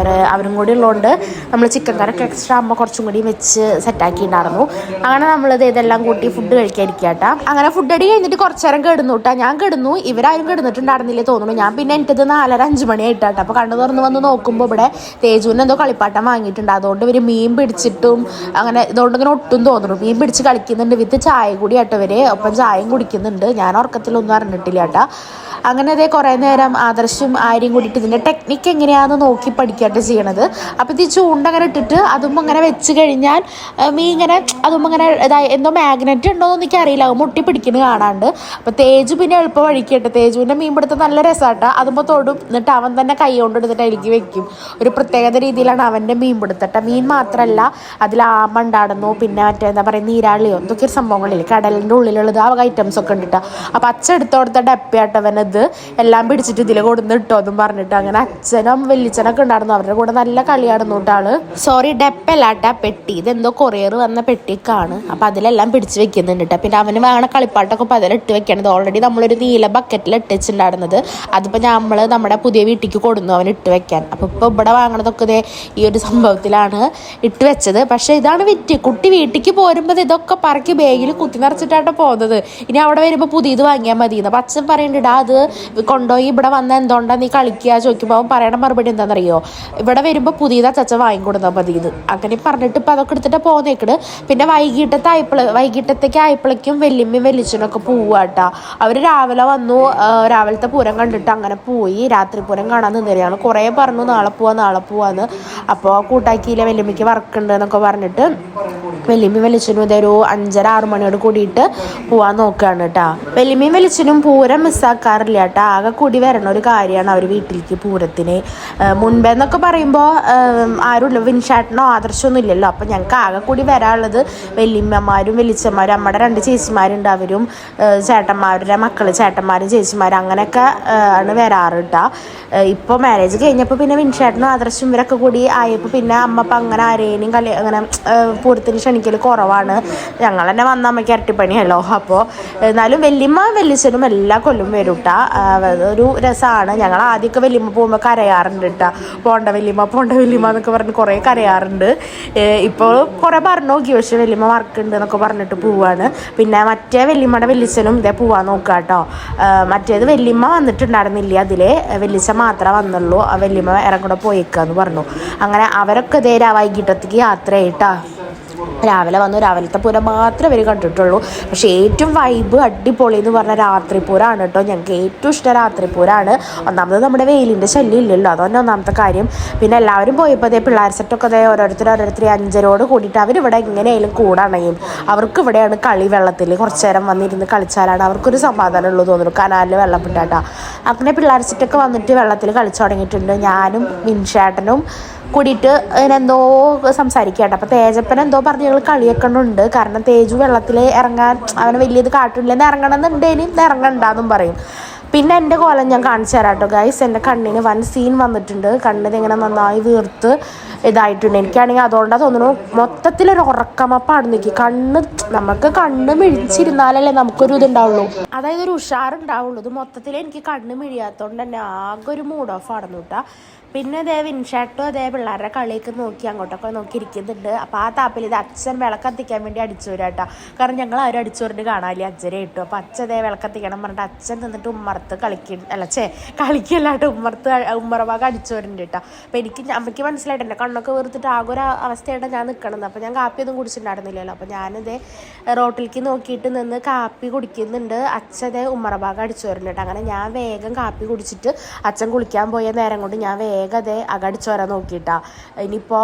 Speaker 1: അവരും കൂടി ഉള്ളതുകൊണ്ട് നമ്മൾ ചിക്കൻ കറിയൊക്കെ എക്സ്ട്രാ അമ്മ കുറച്ചും കൂടി വെച്ച് സെറ്റാക്കിയിട്ടുണ്ടായിരുന്നു. അങ്ങനെ നമ്മളിത് ഇതെല്ലാം കൂട്ടി ഫുഡ് കഴിക്കാതിരിക്കുക കേട്ടോ. അങ്ങനെ ഫുഡ് അടി കഴിഞ്ഞിട്ട് കുറച്ച് നേരം കിടന്നു കേട്ടോ. ഞാൻ കിടന്നു, ഇവരാരും കിടന്നിട്ടുണ്ടായിരുന്നില്ലേ തോന്നുന്നു. ഞാൻ പിന്നെ എനിക്കത് 4:30-5 മണിയായിട്ടാട്ടോ. അപ്പോൾ കണ്ണു തുറന്ന് വന്ന് നോക്കുമ്പോൾ ഇവിടെ തേജുവിന് എന്തോ കളിപ്പാട്ടം വാങ്ങിയിട്ടുണ്ട്. അതുകൊണ്ട് ഇവർ മീൻ പിടിച്ചിട്ടും അങ്ങനെ ഇതുകൊണ്ട് ഇങ്ങനെ ഒട്ടും തോന്നുന്നു. മീൻ പിടിച്ച് കളിക്കുന്നുണ്ട്. വിത്ത് ചായ കൂടി ആട്ടോ ഇവർ. ഒപ്പം ചായയും കുടിക്കുന്നുണ്ട്. ഞാൻ ഉറക്കത്തിലൊന്നും അറിഞ്ഞിട്ടില്ല കേട്ടോ. അങ്ങനെ അതേ കുറേ നേരം ആദർശും ആര്യയും കൂടിയിട്ട് ഇതിൻ്റെ ടെക്നിക്ക് എങ്ങനെയാണെന്ന് നോക്കി പഠിക്കാട്ട് ചെയ്യണത്. അപ്പോൾ ഇത് ചൂണ്ടങ്ങനെ ഇട്ടിട്ട് അതും അങ്ങനെ വെച്ച് കഴിഞ്ഞാൽ മീൻ ഇങ്ങനെ അതും അങ്ങനെ എന്തോ മാഗ്നറ്റ് ഉണ്ടോ എന്ന് എനിക്കറിയില്ല, മുട്ടി പിടിക്കുന്നത് കാണാണ്ട്. അപ്പോൾ തേജു പിന്നെ എളുപ്പം വഴിക്കട്ടെ. തേജുവിൻ്റെ മീൻ പിടുത്തം നല്ല രസമാട്ടോ. അതുമ്പോൾ തൊടും, എന്നിട്ട് അവൻ തന്നെ കൈ കൊണ്ട് എടുത്തിട്ട് അതിലേക്ക് വെക്കും. ഒരു പ്രത്യേകത രീതിയിലാണ് അവൻ്റെ മീൻ പിടുത്തട്ട. മീൻ മാത്രമല്ല, അതിൽ ആമ ഉണ്ടായിരുന്നു, പിന്നെ മറ്റേ എന്താ പറയുക നീരാളിയോ എന്തൊക്കെ ഒരു സംഭവങ്ങളില്ലേ കടലിൻ്റെ ഉള്ളിലുള്ളത്, ആ ഐറ്റംസ് ഒക്കെ ഉണ്ട് കേട്ടോ. അപ്പോൾ അച്ഛൻ എടുത്തോടുത്ത ഡപ്പയാട്ടവനത് എല്ലാം പിടിച്ചിട്ട് ഇതിൽ കൊടുന്ന് ഇട്ടോ എന്നും പറഞ്ഞിട്ട്. അങ്ങനെ അച്ഛനും വെല്ലിച്ചനൊക്കെ ഉണ്ടായിരുന്നു. അവരുടെ കൂടെ നല്ല കളിയാടുന്നു കേട്ടാള്. സോറി, ഡപ്പല്ലാട്ടാ പെട്ടി. ഇതെന്തോ കൊറിയർ വന്ന പെട്ടിക്കാണ്. അപ്പം അതിലെല്ലാം പിടിച്ച് വെക്കുന്നുണ്ട് കേട്ടോ. പിന്നെ അവന് വേണ കളിപ്പാട്ടൊക്കെ അപ്പം അതിലിട്ട് വെക്കണത്. ഓൾറെഡി നമ്മളൊരു നീല ബക്കറ്റിൽ ഇട്ടിട്ടുണ്ടായിരുന്നത്. അതിപ്പോൾ നമ്മൾ നമ്മുടെ പുതിയ വീട്ടിലേക്ക് കൊടുന്നു അവൻ ഇട്ട് വെക്കാൻ. അപ്പോൾ ഇപ്പോൾ ഇവിടെ വാങ്ങണതൊക്കെ ഇതേ ഈ ഒരു സംഭവത്തിലാണ് ഇട്ട് വെച്ചത്. പക്ഷേ ഇതാണ് വിറ്റ്. കുട്ടി വീട്ടിലേക്ക് പോരുമ്പോൾ ഇതൊക്കെ പറക്കി ബാഗിൽ കുത്തി നിറച്ചിട്ടാണ് പോകുന്നത്. ഇനി അവിടെ വരുമ്പോൾ പുതിയത് വാങ്ങിയാൽ മതി. അപ്പോൾ അച്ഛൻ പറയുന്നുണ്ട് അത് കൊണ്ടുപോയി ഇവിടെ വന്ന എന്തുകൊണ്ടാണ് നീ കളിക്കുക ചോദിക്കുമ്പോൾ അവൻ പറയണ മറുപടി എന്താണെന്നറിയോ, ഇവിടെ വരുമ്പോൾ പുതിയത് അച്ഛൻ വാങ്ങിക്കൊടുത്താൽ മതി ഇത്. അങ്ങനെ പറഞ്ഞിട്ട് ഇപ്പോൾ അതൊക്കെ എടുത്തിട്ട് പോകുന്നേക്കട്. പിന്നെ വൈകിട്ടത്തേക്ക് ആയപ്പോഴേക്കും വെല്ലിമ്മയും വെല്ലിച്ചനൊക്കെ പോവാട്ടാ. അവർ രാവിലെ വന്നു, രാവിലത്തെ പൂരം കണ്ടിട്ട് അങ്ങനെ പോയി. രാത്രി പൂരം കാണാൻ നിന്നിരുന്നു. കുറേ പറഞ്ഞു നാളെ പോവാന്ന്. അപ്പോൾ കൂട്ടാക്കിയില്ല, വെല്ലിമ്മയ്ക്ക് വർക്കുണ്ട് എന്നൊക്കെ പറഞ്ഞിട്ട് വെല്ലിമ്മയും വെളിച്ചനും ഇതൊരു 5:30-6 മണിയോട് കൂടിയിട്ട് പോകാൻ നോക്കുകയാണ് കേട്ടോ. വെല്ലിമ്മയും വെളിച്ചനും പൂരം മിസ്സാക്കാറില്ല കേട്ടോ. ആകെ കൂടി വരണ ഒരു കാര്യമാണ് അവർ വീട്ടിലേക്ക് പൂരത്തിന്. മുൻപെന്നൊക്കെ പറയുമ്പോൾ ആരുമില്ല, വിൻഷാട്ടിനോ ആദർശമൊന്നും ഇല്ലല്ലോ. അപ്പം ഞങ്ങൾക്ക് ആകെ കൂടി വരാനുള്ളത് വെല്ലിമ്മമാരും വെളിച്ചന്മാരും, അമ്മയുടെ 2 ചേച്ചിമാരുണ്ട്, അവരും ചേട്ടന്മാരുടെ മക്കൾ, ചേട്ടന്മാരും ചേച്ചിമാരും അങ്ങനെയൊക്കെ ആണ് വരാറ് കേട്ടോ. ഇപ്പോൾ മാരേജ് കഴിഞ്ഞപ്പോൾ പിന്നെ വിൻഷാട്ടിനും ആദർശം ഇവരൊക്കെ കൂടി ആയപ്പോൾ പിന്നെ അമ്മ അപ്പം അങ്ങനെ ആരേനും അങ്ങനെ പൂരത്തിന് ക്ഷണിക്കൽ കുറവാണ്. ഞങ്ങൾ തന്നെ വന്ന അമ്മയ്ക്ക് ഇരട്ടിപ്പണിയല്ലോ. അപ്പോൾ എന്നാലും വെല്ലിമ്മ വെല്ലിച്ചനും എല്ലാ കൊല്ലും വരും കേട്ടോ. ഒരു രസമാണ്. ഞങ്ങൾ ആദ്യമൊക്കെ വല്യമ്മ പോകുമ്പോൾ കരയാറുണ്ട് കേട്ടോ, പോണ്ട വല്യമ്മ എന്നൊക്കെ പറഞ്ഞ് കുറേ കരയാറുണ്ട്. ഇപ്പോൾ കുറേ പറഞ്ഞു നോക്കി, പക്ഷേ വല്യമ്മ വർക്കുണ്ട് എന്നൊക്കെ പറഞ്ഞിട്ട് പോവാണ്. പിന്നെ മറ്റേ വല്യമ്മയുടെ വെല്ലിച്ചനും ഇതേ പോവാൻ നോക്കുക കേട്ടോ. മറ്റേത് വല്യമ്മ വന്നിട്ടുണ്ടായിരുന്നില്ല, അതിലെ വെല്ലിച്ച മാത്രമേ വന്നുള്ളൂ. ആ വല്യമ്മ ഇറങ്ങൂടെ പോയേക്കാന്ന് പറഞ്ഞു. അങ്ങനെ അവരൊക്കെ ഇതേ വൈകിട്ടത്തേക്ക് യാത്രയായിട്ടാ. രാവിലെ വന്നു, രാവിലത്തെ പൂരം മാത്രമേ അവർ കണ്ടിട്ടുള്ളൂ. പക്ഷേ ഏറ്റവും വൈബ് അടിപൊളി എന്ന് പറഞ്ഞാൽ രാത്രിപൂരമാണ് കേട്ടോ. ഞങ്ങൾക്ക് ഏറ്റവും ഇഷ്ടം രാത്രിപൂരമാണ്. ഒന്നാമത് നമ്മുടെ വെയിലിൻ്റെ ശല്യം ഇല്ലല്ലോ, അതുതന്നെ ഒന്നാമത്തെ കാര്യം. പിന്നെ എല്ലാവരും പോയപ്പോൾ അതേ പിള്ളേർ സെറ്റൊക്കെ അതേ ഓരോരുത്തർ 5 കൂടിയിട്ട് അവരിവിടെ എങ്ങനെയായാലും കൂടണയും. അവർക്ക് ഇവിടെയാണ് കളി. വെള്ളത്തിൽ കുറച്ച് നേരം വന്നിരുന്ന് കളിച്ചാലാണ് അവർക്കൊരു സമാധാനം ഉള്ളൂ തോന്നുന്നു, കനാലിൽ വെള്ളപ്പെട്ടാട്ടാ. അങ്ങനെ പിള്ളേർ സെറ്റൊക്കെ വന്നിട്ട് വെള്ളത്തിൽ കളിച്ചു തുടങ്ങിയിട്ടുണ്ട്. ഞാനും മിൻഷേട്ടനും കൂടിയിട്ട് എന്തോ സംസാരിക്കട്ടെ. അപ്പോൾ തേജപ്പൻ എന്തോ പറഞ്ഞ് ഞങ്ങൾ കളിയാക്കണുണ്ട്. കാരണം തേജു വെള്ളത്തിൽ ഇറങ്ങാൻ അവന് വലിയത് കാട്ടില്ലെന്ന് ഇറങ്ങണമെന്നുണ്ടേനും ഇറങ്ങണ്ടെന്നും പറയും. പിന്നെ എൻ്റെ കോലം ഞാൻ കാണിച്ചു തരാം കേട്ടോ ഗൈസ്. എൻ്റെ കണ്ണിന് വൻ സീൻ വന്നിട്ടുണ്ട്. കണ്ണിന് ഇങ്ങനെ നന്നായി വീർത്ത് ഇതായിട്ടുണ്ട്. എനിക്കാണെങ്കിൽ അതുകൊണ്ടാണ് തോന്നുന്നു മൊത്തത്തിലൊരു ഉറക്കമപ്പാണ് നിൽക്കി. നമുക്ക് കണ്ണ് മിഴിച്ചിരുന്നാലല്ലേ നമുക്കൊരു ഇതുണ്ടാവുള്ളൂ, അതായത് ഒരു ഉഷാറുണ്ടാവുള്ളൂ. ഇത് മൊത്തത്തിൽ എനിക്ക് കണ്ണ് മിഴിയാത്തതുകൊണ്ട് തന്നെ ആകെ ഒരു മൂഡ് ഓഫ് ആണെന്ന് കേട്ടോ. പിന്നെ അതേ വിൻഷാട്ടും അതേ പിള്ളേരുടെ കളിയൊക്കെ നോക്കി അങ്ങോട്ടൊക്കെ നോക്കിയിരിക്കുന്നുണ്ട്. അപ്പോൾ ആ താപ്പിൽ ഇത് അച്ഛൻ വിളക്കത്തിക്കാൻ വേണ്ടി അടിച്ചു വരാം കേട്ടോ. കാരണം ഞങ്ങൾ ആരും അടിച്ചോറിന് കാണാനില്ല, അച്ഛനെ ഇട്ടു. അപ്പോൾ അച്ഛൻ അതേ വിളക്കത്തിക്കണം പറഞ്ഞിട്ട് അച്ഛൻ നിന്നിട്ട് ഉമ്മറത്ത് കളിക്കല്ലാട്ട് ഉമ്മറഭാഗം അടിച്ചോരുണ്ട് കേട്ടോ. അപ്പോൾ അമ്മയ്ക്ക് മനസ്സിലായിട്ട് എൻ്റെ കണ്ണൊക്കെ വീർത്തിട്ട് ആകെ ഒരു അവസ്ഥയായിട്ടാണ് ഞാൻ നിൽക്കണത്. അപ്പോൾ ഞാൻ കാപ്പിയൊന്നും കുടിച്ചിട്ടുണ്ടായിരുന്നില്ലല്ലോ. അപ്പോൾ ഞാനിതേ റോട്ടിലേക്ക് നോക്കിയിട്ട് നിന്ന് കാപ്പി കുടിക്കുന്നുണ്ട്. അച്ഛതേ ഉമ്മറഭാഗം അടിച്ചോരുണ്ട് കേട്ടോ. അങ്ങനെ ഞാൻ വേഗം കാപ്പി കുടിച്ചിട്ട് അച്ഛൻ കുളിക്കാൻ പോയ നേരം കൊണ്ട് ഞാൻ വേഗം അതേ അകടിച്ചോരാൻ നോക്കിയിട്ടാ. ഇനിയിപ്പോൾ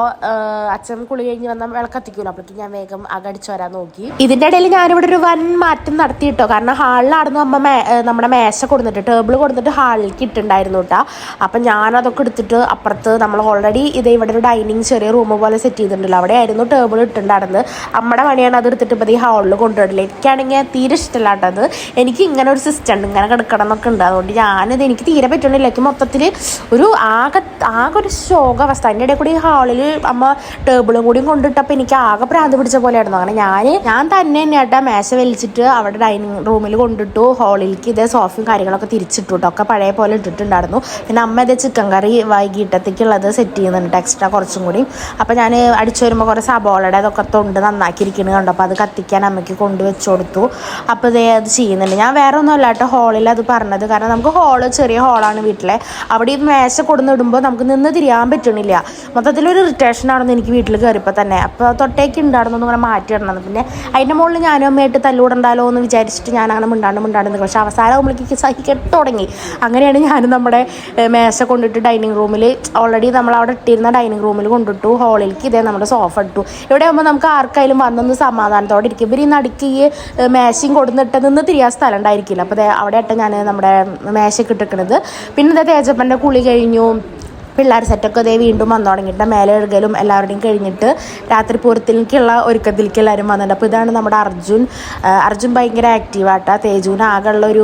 Speaker 1: അച്ഛൻ കുളി കഴിഞ്ഞ് വന്നാൽ വിളക്കത്തിക്കൂല, അപ്പോഴേക്കും ഞാൻ വേഗം അകടിച്ചോരാൻ നോക്കി. ഇതിൻ്റെ ഇടയിൽ ഞാനിവിടെ ഒരു വൻ മാറ്റം നടത്തിയിട്ടോ. കാരണം ഹാളിലായിരുന്നു അമ്മ നമ്മുടെ മേശ കൊടുത്തിട്ട് ടേബിൾ കൊടുത്തിട്ട് ഹാളിലേക്ക് ഇട്ടുണ്ടായിരുന്നു കേട്ടോ. അപ്പം ഞാനതൊക്കെ എടുത്തിട്ട് അപ്പുറത്ത് നമ്മൾ ഓൾറെഡി ഇത് ഇവിടെ ഒരു ഡൈനിങ് ചെറിയ റൂം പോലെ സെറ്റ് ചെയ്തിട്ടുണ്ടല്ലോ, അവിടെ ആയിരുന്നു ടേബിൾ ഇട്ടുണ്ടായിരുന്നത്. അമ്മയുടെ പണിയാണ് അത് എടുത്തിട്ട് ഇപ്പോൾ ഈ ഹാളിൽ കൊണ്ടുവരില്ല. എനിക്കാണെങ്കിൽ തീരെ ഇഷ്ടമില്ല കേട്ടോ അത്. എനിക്ക് ഇങ്ങനെ ഒരു സിസ്റ്റം ഉണ്ട്, ഇങ്ങനെ കിടക്കണം എന്നൊക്കെ ഉണ്ട്. അതുകൊണ്ട് ഞാനിത് എനിക്ക് തീരെ പറ്റുന്നില്ല. എനിക്ക് മൊത്തത്തിൽ ഒരു ആകെ ഒരു ശോകാവസ്ഥ. അതിൻ്റെ ഇടയിൽ കൂടി ഹാളിൽ അമ്മ ടേബിളും കൂടിയും കൊണ്ടിട്ടപ്പോൾ എനിക്ക് ആകെ ഭ്രാന്ത് പിടിച്ച പോലെയായിരുന്നു. അങ്ങനെ ഞാൻ തന്നെ കേട്ടോ മേശ വലിച്ചിട്ട് അവിടെ ഡൈനിങ് റൂമിൽ കൊണ്ടിട്ടു. ഹാളിലേക്ക് ഇതേ സോഫയും കാര്യങ്ങളൊക്കെ തിരിച്ചിട്ടു കേട്ടോ. ഒക്കെ പഴയ പോലെ ഇട്ടിട്ടുണ്ടായിരുന്നു. പിന്നെ അമ്മ ഇതേ ചിക്കൻ കറി വൈകിട്ടത്തേക്കുള്ളത് സെറ്റ് ചെയ്യുന്നുണ്ട് എക്സ്ട്രാ കുറച്ചും കൂടി. അപ്പോൾ ഞാൻ അടിച്ചു വരുമ്പോൾ കുറേ സബോളയുടെ അതൊക്കെ തൊണ്ട് നന്നാക്കിയിരിക്കുന്നത് കണ്ടു. അപ്പോൾ അത് കത്തിക്കാൻ അമ്മയ്ക്ക് കൊണ്ടുവച്ച് കൊടുത്തു. അപ്പോൾ ഇതേ അത് ചെയ്യുന്നുണ്ട്. ഞാൻ വേറെ ഒന്നും അല്ല കേട്ടോ ഹാളിൽ അത് പറഞ്ഞത്. കാരണം നമുക്ക് ഹാള് ചെറിയ ഹാളാണ് വീട്ടിലെ. അവിടെ ഈ മേശ കൊടുന്നിടുമ്പോൾ നമുക്ക് നിന്ന് തിരിയാൻ പറ്റണില്ല. മൊത്തത്തിലൊരു ഇറിറ്റേഷനാണെന്ന് എനിക്ക് വീട്ടിൽ കയറിയപ്പോൾ തന്നെ. അപ്പോൾ തൊട്ടേക്ക് ഉണ്ടായിരുന്നു ഇങ്ങനെ മാറ്റിയിടണം. പിന്നെ അതിൻ്റെ മുകളിൽ ഞാനും അമ്മയായിട്ട് തല്ലൂടണ്ടാലോ എന്ന് വിചാരിച്ചിട്ട് ഞാൻ അങ്ങനെ മിണ്ടാണ്ട്. പക്ഷേ അവസാനമാകുമ്പോഴേക്ക് സഹിക്കട്ട് തുടങ്ങി. അങ്ങനെയാണ് ഞാനും നമ്മുടെ മേശ കൊണ്ടിട്ട് ഡൈനിങ് റൂമിൽ ഓൾറെഡി നമ്മൾ അവിടെ ഇട്ടിരുന്ന ഡൈനിങ് റൂമിൽ കൊണ്ടിട്ടു. ഹാളിലേക്ക് ഇതേ നമ്മുടെ സോഫ ഇട്ടു. ഇവിടെ ആകുമ്പോൾ നമുക്ക് ആർക്കായാലും വന്നൊന്ന് സമാധാനത്തോടെ ഇരിക്കും. ഇവർ ഈ നടുക്ക് ഈ മേശയും കൊടുന്നിട്ട് നിന്ന് തിരിയാൻ സ്ഥലം ഉണ്ടായിരിക്കില്ല. അപ്പോൾ അവിടെ ഇട്ട് ഞാൻ നമ്മുടെ മേശയ്ക്ക് ഇട്ടിരിക്കണത്. പിന്നെ ഇതേ തേജപ്പൻ്റെ കുളി കഴിഞ്ഞു. പിള്ളേർ സെറ്റൊക്കെ അതേ വീണ്ടും വന്നു തുടങ്ങിയിട്ട് മേലെ എഴുകലും എല്ലാവരുടെയും കഴിഞ്ഞിട്ട് രാത്രി പൂരത്തിലേക്കുള്ള ഒരുക്കത്തിലേക്ക് എല്ലാവരും വന്നിട്ടുണ്ട്. അപ്പോൾ ഇതാണ് നമ്മുടെ അർജുൻ ഭയങ്കര ആക്റ്റീവാട്ടാ. തേജുവിന് ആകെയുള്ള ഒരു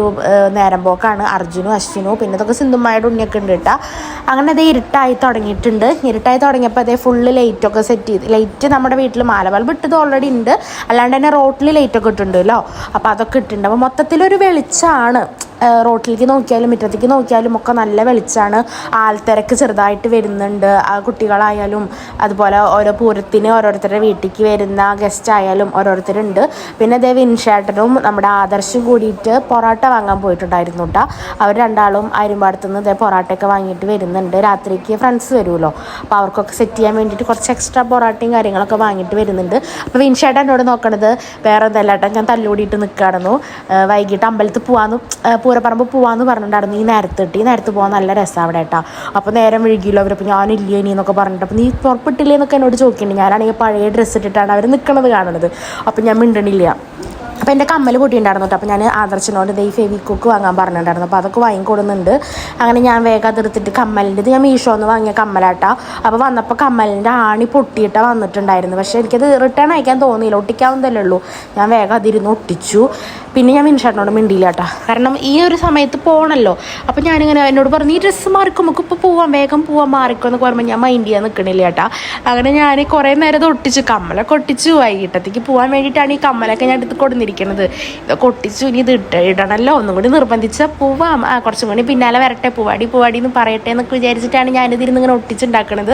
Speaker 1: നേരം പോക്കാണ് അർജുനും അശ്വിനും. പിന്നെ ഇതൊക്കെ സിന്ധുമ്മയുടെ ഉണ്ണിയൊക്കെ ഉണ്ട് കേട്ടോ. അങ്ങനെ അതേ ഇരുട്ടായി തുടങ്ങിയിട്ടുണ്ട്. ഇരുട്ടായി തുടങ്ങിയപ്പോൾ അതേ ഫുള്ള് ലൈറ്റൊക്കെ സെറ്റ് ചെയ്ത്. ലൈറ്റ് നമ്മുടെ വീട്ടിൽ മാല ബൾബ് ഇട്ടത് ഓൾറെഡി ഉണ്ട്, അല്ലാണ്ട് തന്നെ റോട്ടിൽ ലൈറ്റൊക്കെ ഇട്ടിട്ടുണ്ടല്ലോ. അപ്പോൾ അതൊക്കെ ഇട്ടിട്ടുണ്ട്. അപ്പോൾ മൊത്തത്തിലൊരു വെളിച്ചമാണ്. റോട്ടിലേക്ക് നോക്കിയാലും മുറ്റത്തേക്ക് നോക്കിയാലും ഒക്കെ നല്ല വെളിച്ചമാണ്. ആൾത്തിരക്ക് ചെറുതായിട്ട് വരുന്നുണ്ട്. ആ കുട്ടികളായാലും അതുപോലെ ഓരോ പൂരത്തിന് ഓരോരുത്തരുടെ വീട്ടിലേക്ക് വരുന്ന ഗസ്റ്റ് ആയാലും ഓരോരുത്തരുണ്ട്. പിന്നെ അതേ വിൻഷേട്ടനും നമ്മുടെ ആദർശും കൂടിയിട്ട് പൊറോട്ട വാങ്ങാൻ പോയിട്ടുണ്ടായിരുന്നു കേട്ടോ. അവർ രണ്ടാളും അരുമ്പാടത്തു നിന്ന് ഇതേ പൊറോട്ടയൊക്കെ വാങ്ങിയിട്ട് വരുന്നുണ്ട്. രാത്രിക്ക് ഫ്രണ്ട്സ് വരുമല്ലോ, അപ്പോൾ അവർക്കൊക്കെ സെറ്റ് ചെയ്യാൻ വേണ്ടിയിട്ട് കുറച്ച് എക്സ്ട്രാ പൊറോട്ടയും കാര്യങ്ങളൊക്കെ വാങ്ങിയിട്ട് വരുന്നുണ്ട്. അപ്പോൾ വിൻഷേട്ടൻ എന്നോട് നോക്കണത് വേറെ എന്തല്ല കേട്ടോ, ഞാൻ തല്ലുകൂടിയിട്ട് നിൽക്കുകയായിരുന്നു. വൈകിട്ട് അമ്പലത്തിൽ പൂരപ്പറമ്പ് പോകാമെന്ന് പറഞ്ഞിട്ടുണ്ടായിരുന്നു. ഈ നേരത്ത് പോകാൻ നല്ല രസമാണ് അവിടെ കേട്ടോ. അപ്പോൾ നേരം വൈകിയല്ലോ അവരപ്പോൾ ഞാനില്ല ഇനി എന്നൊക്കെ പറഞ്ഞിട്ട്. അപ്പോൾ നീ പുറപ്പെട്ടില്ലേ എന്നൊക്കെ എന്നോട് ചോദിക്കുന്നുണ്ട്. ഞാനാണെങ്കിൽ പഴയ ഡ്രസ്സ് ഇട്ടിട്ടാണ് അവർ നിൽക്കുന്നത് കാണുന്നത്. അപ്പോൾ ഞാൻ മിണ്ടണില്ല. അപ്പോൾ എൻ്റെ കമ്മൽ പൊട്ടിയിട്ടുണ്ടായിരുന്നു കേട്ടോ. അപ്പോൾ ഞാൻ ആദർശനോട് ഈ ഫെവിക്വിക്ക് വാങ്ങാൻ പറഞ്ഞിട്ടുണ്ടായിരുന്നു. അപ്പോൾ അതൊക്കെ വാങ്ങിക്കൊടുന്നുണ്ട്. അങ്ങനെ ഞാൻ വേഗം അതെടുത്തിട്ട് കമ്മലിൻ്റെ ഇത് ഞാൻ മീഷോന്ന് വാങ്ങിയ കമ്മലാട്ടോ. അപ്പോൾ വന്നപ്പോൾ കമ്മലിൻ്റെ ആണി പൊട്ടിയിട്ടാണ് വന്നിട്ടുണ്ടായിരുന്നു. പക്ഷേ എനിക്കത് റിട്ടേൺ അയക്കാൻ തോന്നിയില്ല, ഒട്ടിക്കാവുന്നതല്ലേ ഉള്ളൂ. ഞാൻ വേഗം അതിരുന്ന് ഒട്ടിച്ചു. പിന്നെ ഞാൻ മിൻഷേട്ടനോട് മിണ്ടിയില്ല കേട്ടോ. കാരണം ഈ ഒരു സമയത്ത് പോകണമല്ലോ. അപ്പോൾ ഞാനിങ്ങനെ എന്നോട് പറഞ്ഞു ഈ ഡ്രസ്സ് മാറിക്കും, നമുക്ക് ഇപ്പോൾ പോവാം, വേഗം പോവാൻ മാറിക്കോ എന്നൊക്കെ പറയുമ്പോൾ ഞാൻ മൈൻഡ് ചെയ്യാൻ നിൽക്കണില്ല കേട്ടോ. അങ്ങനെ ഞാൻ കുറേ നേരം ഇത് ഒട്ടിച്ചു, കമ്മലൊക്കെ ഒട്ടിച്ചു. വൈകിട്ടത്തേക്ക് പോകാൻ വേണ്ടിയിട്ടാണ് ഈ കമ്മലൊക്കെ ഞാൻ എടുത്ത് കൊടുത്തിരിക്കുന്നത്. പേടിക്കണത്. ഇതൊക്കെ ഒട്ടിച്ചു ഇനി ഇത് ഇടണമല്ലോ, ഒന്നും കൂടി നിർബന്ധിച്ചാൽ പോവാം, കുറച്ചും കൂടി പിന്നാലെ വരട്ടെ, പൂവാടി എന്ന് പറയട്ടെ എന്നൊക്കെ വിചാരിച്ചിട്ടാണ് ഞാനിതിരുന്ന് ഇങ്ങനെ ഒട്ടിച്ചുണ്ടാക്കണത്.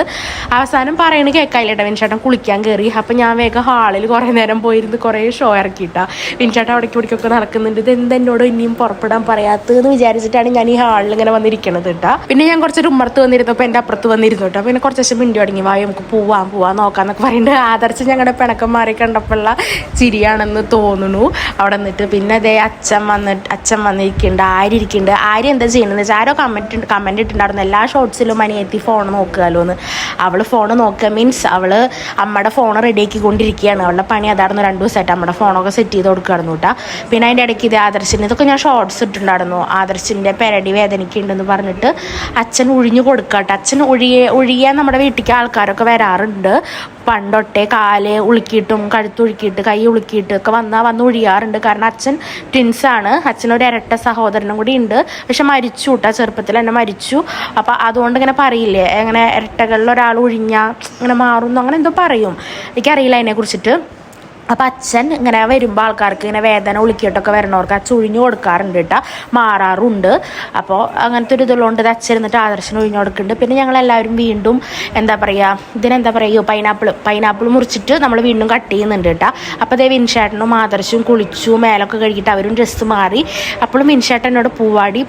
Speaker 1: അവസാനം പറയണ കേൾക്കായില്ലേട്ടാ, വിൻചേട്ടൻ കുളിക്കാൻ കയറി. അപ്പം ഞാൻ വേഗം ഹാളിൽ കുറേ നേരം പോയിരുന്ന് കുറേ ഷോ ഇറക്കിയിട്ടാ. വിൻചേട്ടൻ അവിടേക്ക് ഇവിടേക്കൊക്കെ നടക്കുന്നുണ്ട്, ഇത് എന്തെന്നോട് ഇനിയും പുറപ്പെടാൻ പറയാത്തതെന്ന് വിചാരിച്ചിട്ടാണ് ഞാൻ ഈ ഹാളിൽ ഇങ്ങനെ വന്നിരിക്കണത് കേട്ടാ. പിന്നെ ഞാൻ കുറച്ചൊരു ഉമ്മർത്ത് വന്നിരുന്നപ്പോൾ എൻ്റെ അപ്പുറത്ത് വന്നിരുന്നു കേട്ടോ. പിന്നെ കുറച്ച് ദിവസം മിണ്ടി തുടങ്ങി, വായ നമുക്ക് പോവാൻ നോക്കാന്നൊക്കെ പറയുന്നുണ്ട്. ആദർശ് ഞങ്ങളുടെ പിണക്കന്മാരെ കണ്ടപ്പോഴുള്ള ചിരിയാണെന്ന് തോന്നുന്നു അവിടെ നിന്നിട്ട്. പിന്നെ അതേ അച്ഛൻ വന്നിരിക്കുന്നുണ്ട്, ആര്യ എന്താ ചെയ്യുന്നത് വെച്ചാൽ ആരോ കമൻറ്റ് ഇട്ടുണ്ടായിരുന്നു എല്ലാ ഷോർട്സിലും അനിയത്തി ഫോൺ നോക്കുമല്ലോ എന്ന്. അവൾ ഫോൺ നോക്കുക മീൻസ് അവൾ അമ്മയുടെ ഫോൺ റെഡിയാക്കി കൊണ്ടിരിക്കുകയാണ്. അവളുടെ പണി അതായിരുന്നു 2 ദിവസമായിട്ട് അമ്മയുടെ ഫോണൊക്കെ സെറ്റ് ചെയ്ത് കൊടുക്കുകയായിരുന്നു കേട്ടോ. പിന്നെ അതിൻ്റെ ഇടയ്ക്ക് ഇത് ആദർശിന് ഇതൊക്കെ ഞാൻ ഷോർട്സ് ഇട്ടിട്ടുണ്ടായിരുന്നു. ആദർശിൻ്റെ പെരടി വേദനയ്ക്കുണ്ടെന്ന് പറഞ്ഞിട്ട് അച്ഛൻ ഒഴിഞ്ഞു കൊടുക്കട്ടെ. അച്ഛൻ ഒഴിയാൻ നമ്മുടെ വീട്ടിലേക്ക് ആൾക്കാരൊക്കെ വരാറുണ്ട്. പണ്ടൊട്ടേ കാല് ഉളുക്കിയിട്ടും കഴുത്തുളുക്കിയിട്ട് കൈ ഉളുക്കിയിട്ട് ഒക്കെ വന്ന് ഒഴിയാറുണ്ട്. കാരണം അച്ഛൻ ട്വിൻസാണ്, അച്ഛനൊരു ഇരട്ട സഹോദരനും കൂടി ഉണ്ട്. പക്ഷെ മരിച്ചു കേട്ടോ, ചെറുപ്പത്തിൽ തന്നെ മരിച്ചു. അപ്പം അതുകൊണ്ട് ഇങ്ങനെ പറയില്ലേ, അങ്ങനെ ഇരട്ടകളിൽ ഒരാൾ ഒഴിഞ്ഞാൽ ഇങ്ങനെ മാറുന്നു, അങ്ങനെ എന്തോ പറയും, എനിക്കറിയില്ല അതിനെക്കുറിച്ചിട്ട്. അപ്പം അച്ഛൻ ഇങ്ങനെ വരുമ്പോൾ ആൾക്കാർക്ക് ഇങ്ങനെ വേദന ഉളുക്കിയിട്ടൊക്കെ വരണവർക്ക് അച്ഛൻ ഒഴിഞ്ഞു കൊടുക്കാറുണ്ട് കേട്ടോ, മാറാറുണ്ട്. അപ്പോൾ അങ്ങനത്തെ ഒരു ഇതുള്ളതുകൊണ്ട് അച്ഛൻ എന്നിട്ട് ആദർശന് ഒഴിഞ്ഞു കൊടുക്കുന്നുണ്ട്. പിന്നെ ഞങ്ങളെല്ലാവരും വീണ്ടും ഇതിനെന്താ പറയുക, പൈനാപ്പിൾ മുറിച്ചിട്ട് നമ്മൾ വീണ്ടും കട്ട് ചെയ്യുന്നുണ്ട് കേട്ടോ. അപ്പോൾ അതേ വിൻചേട്ടനും ആദർശും കുളിച്ചു, മേലൊക്കെ കഴുകിയിട്ട് അവരും ഡ്രസ്സ് മാറി. അപ്പോഴും വിൻചേട്ടൻ എന്നോട് പൂവാടി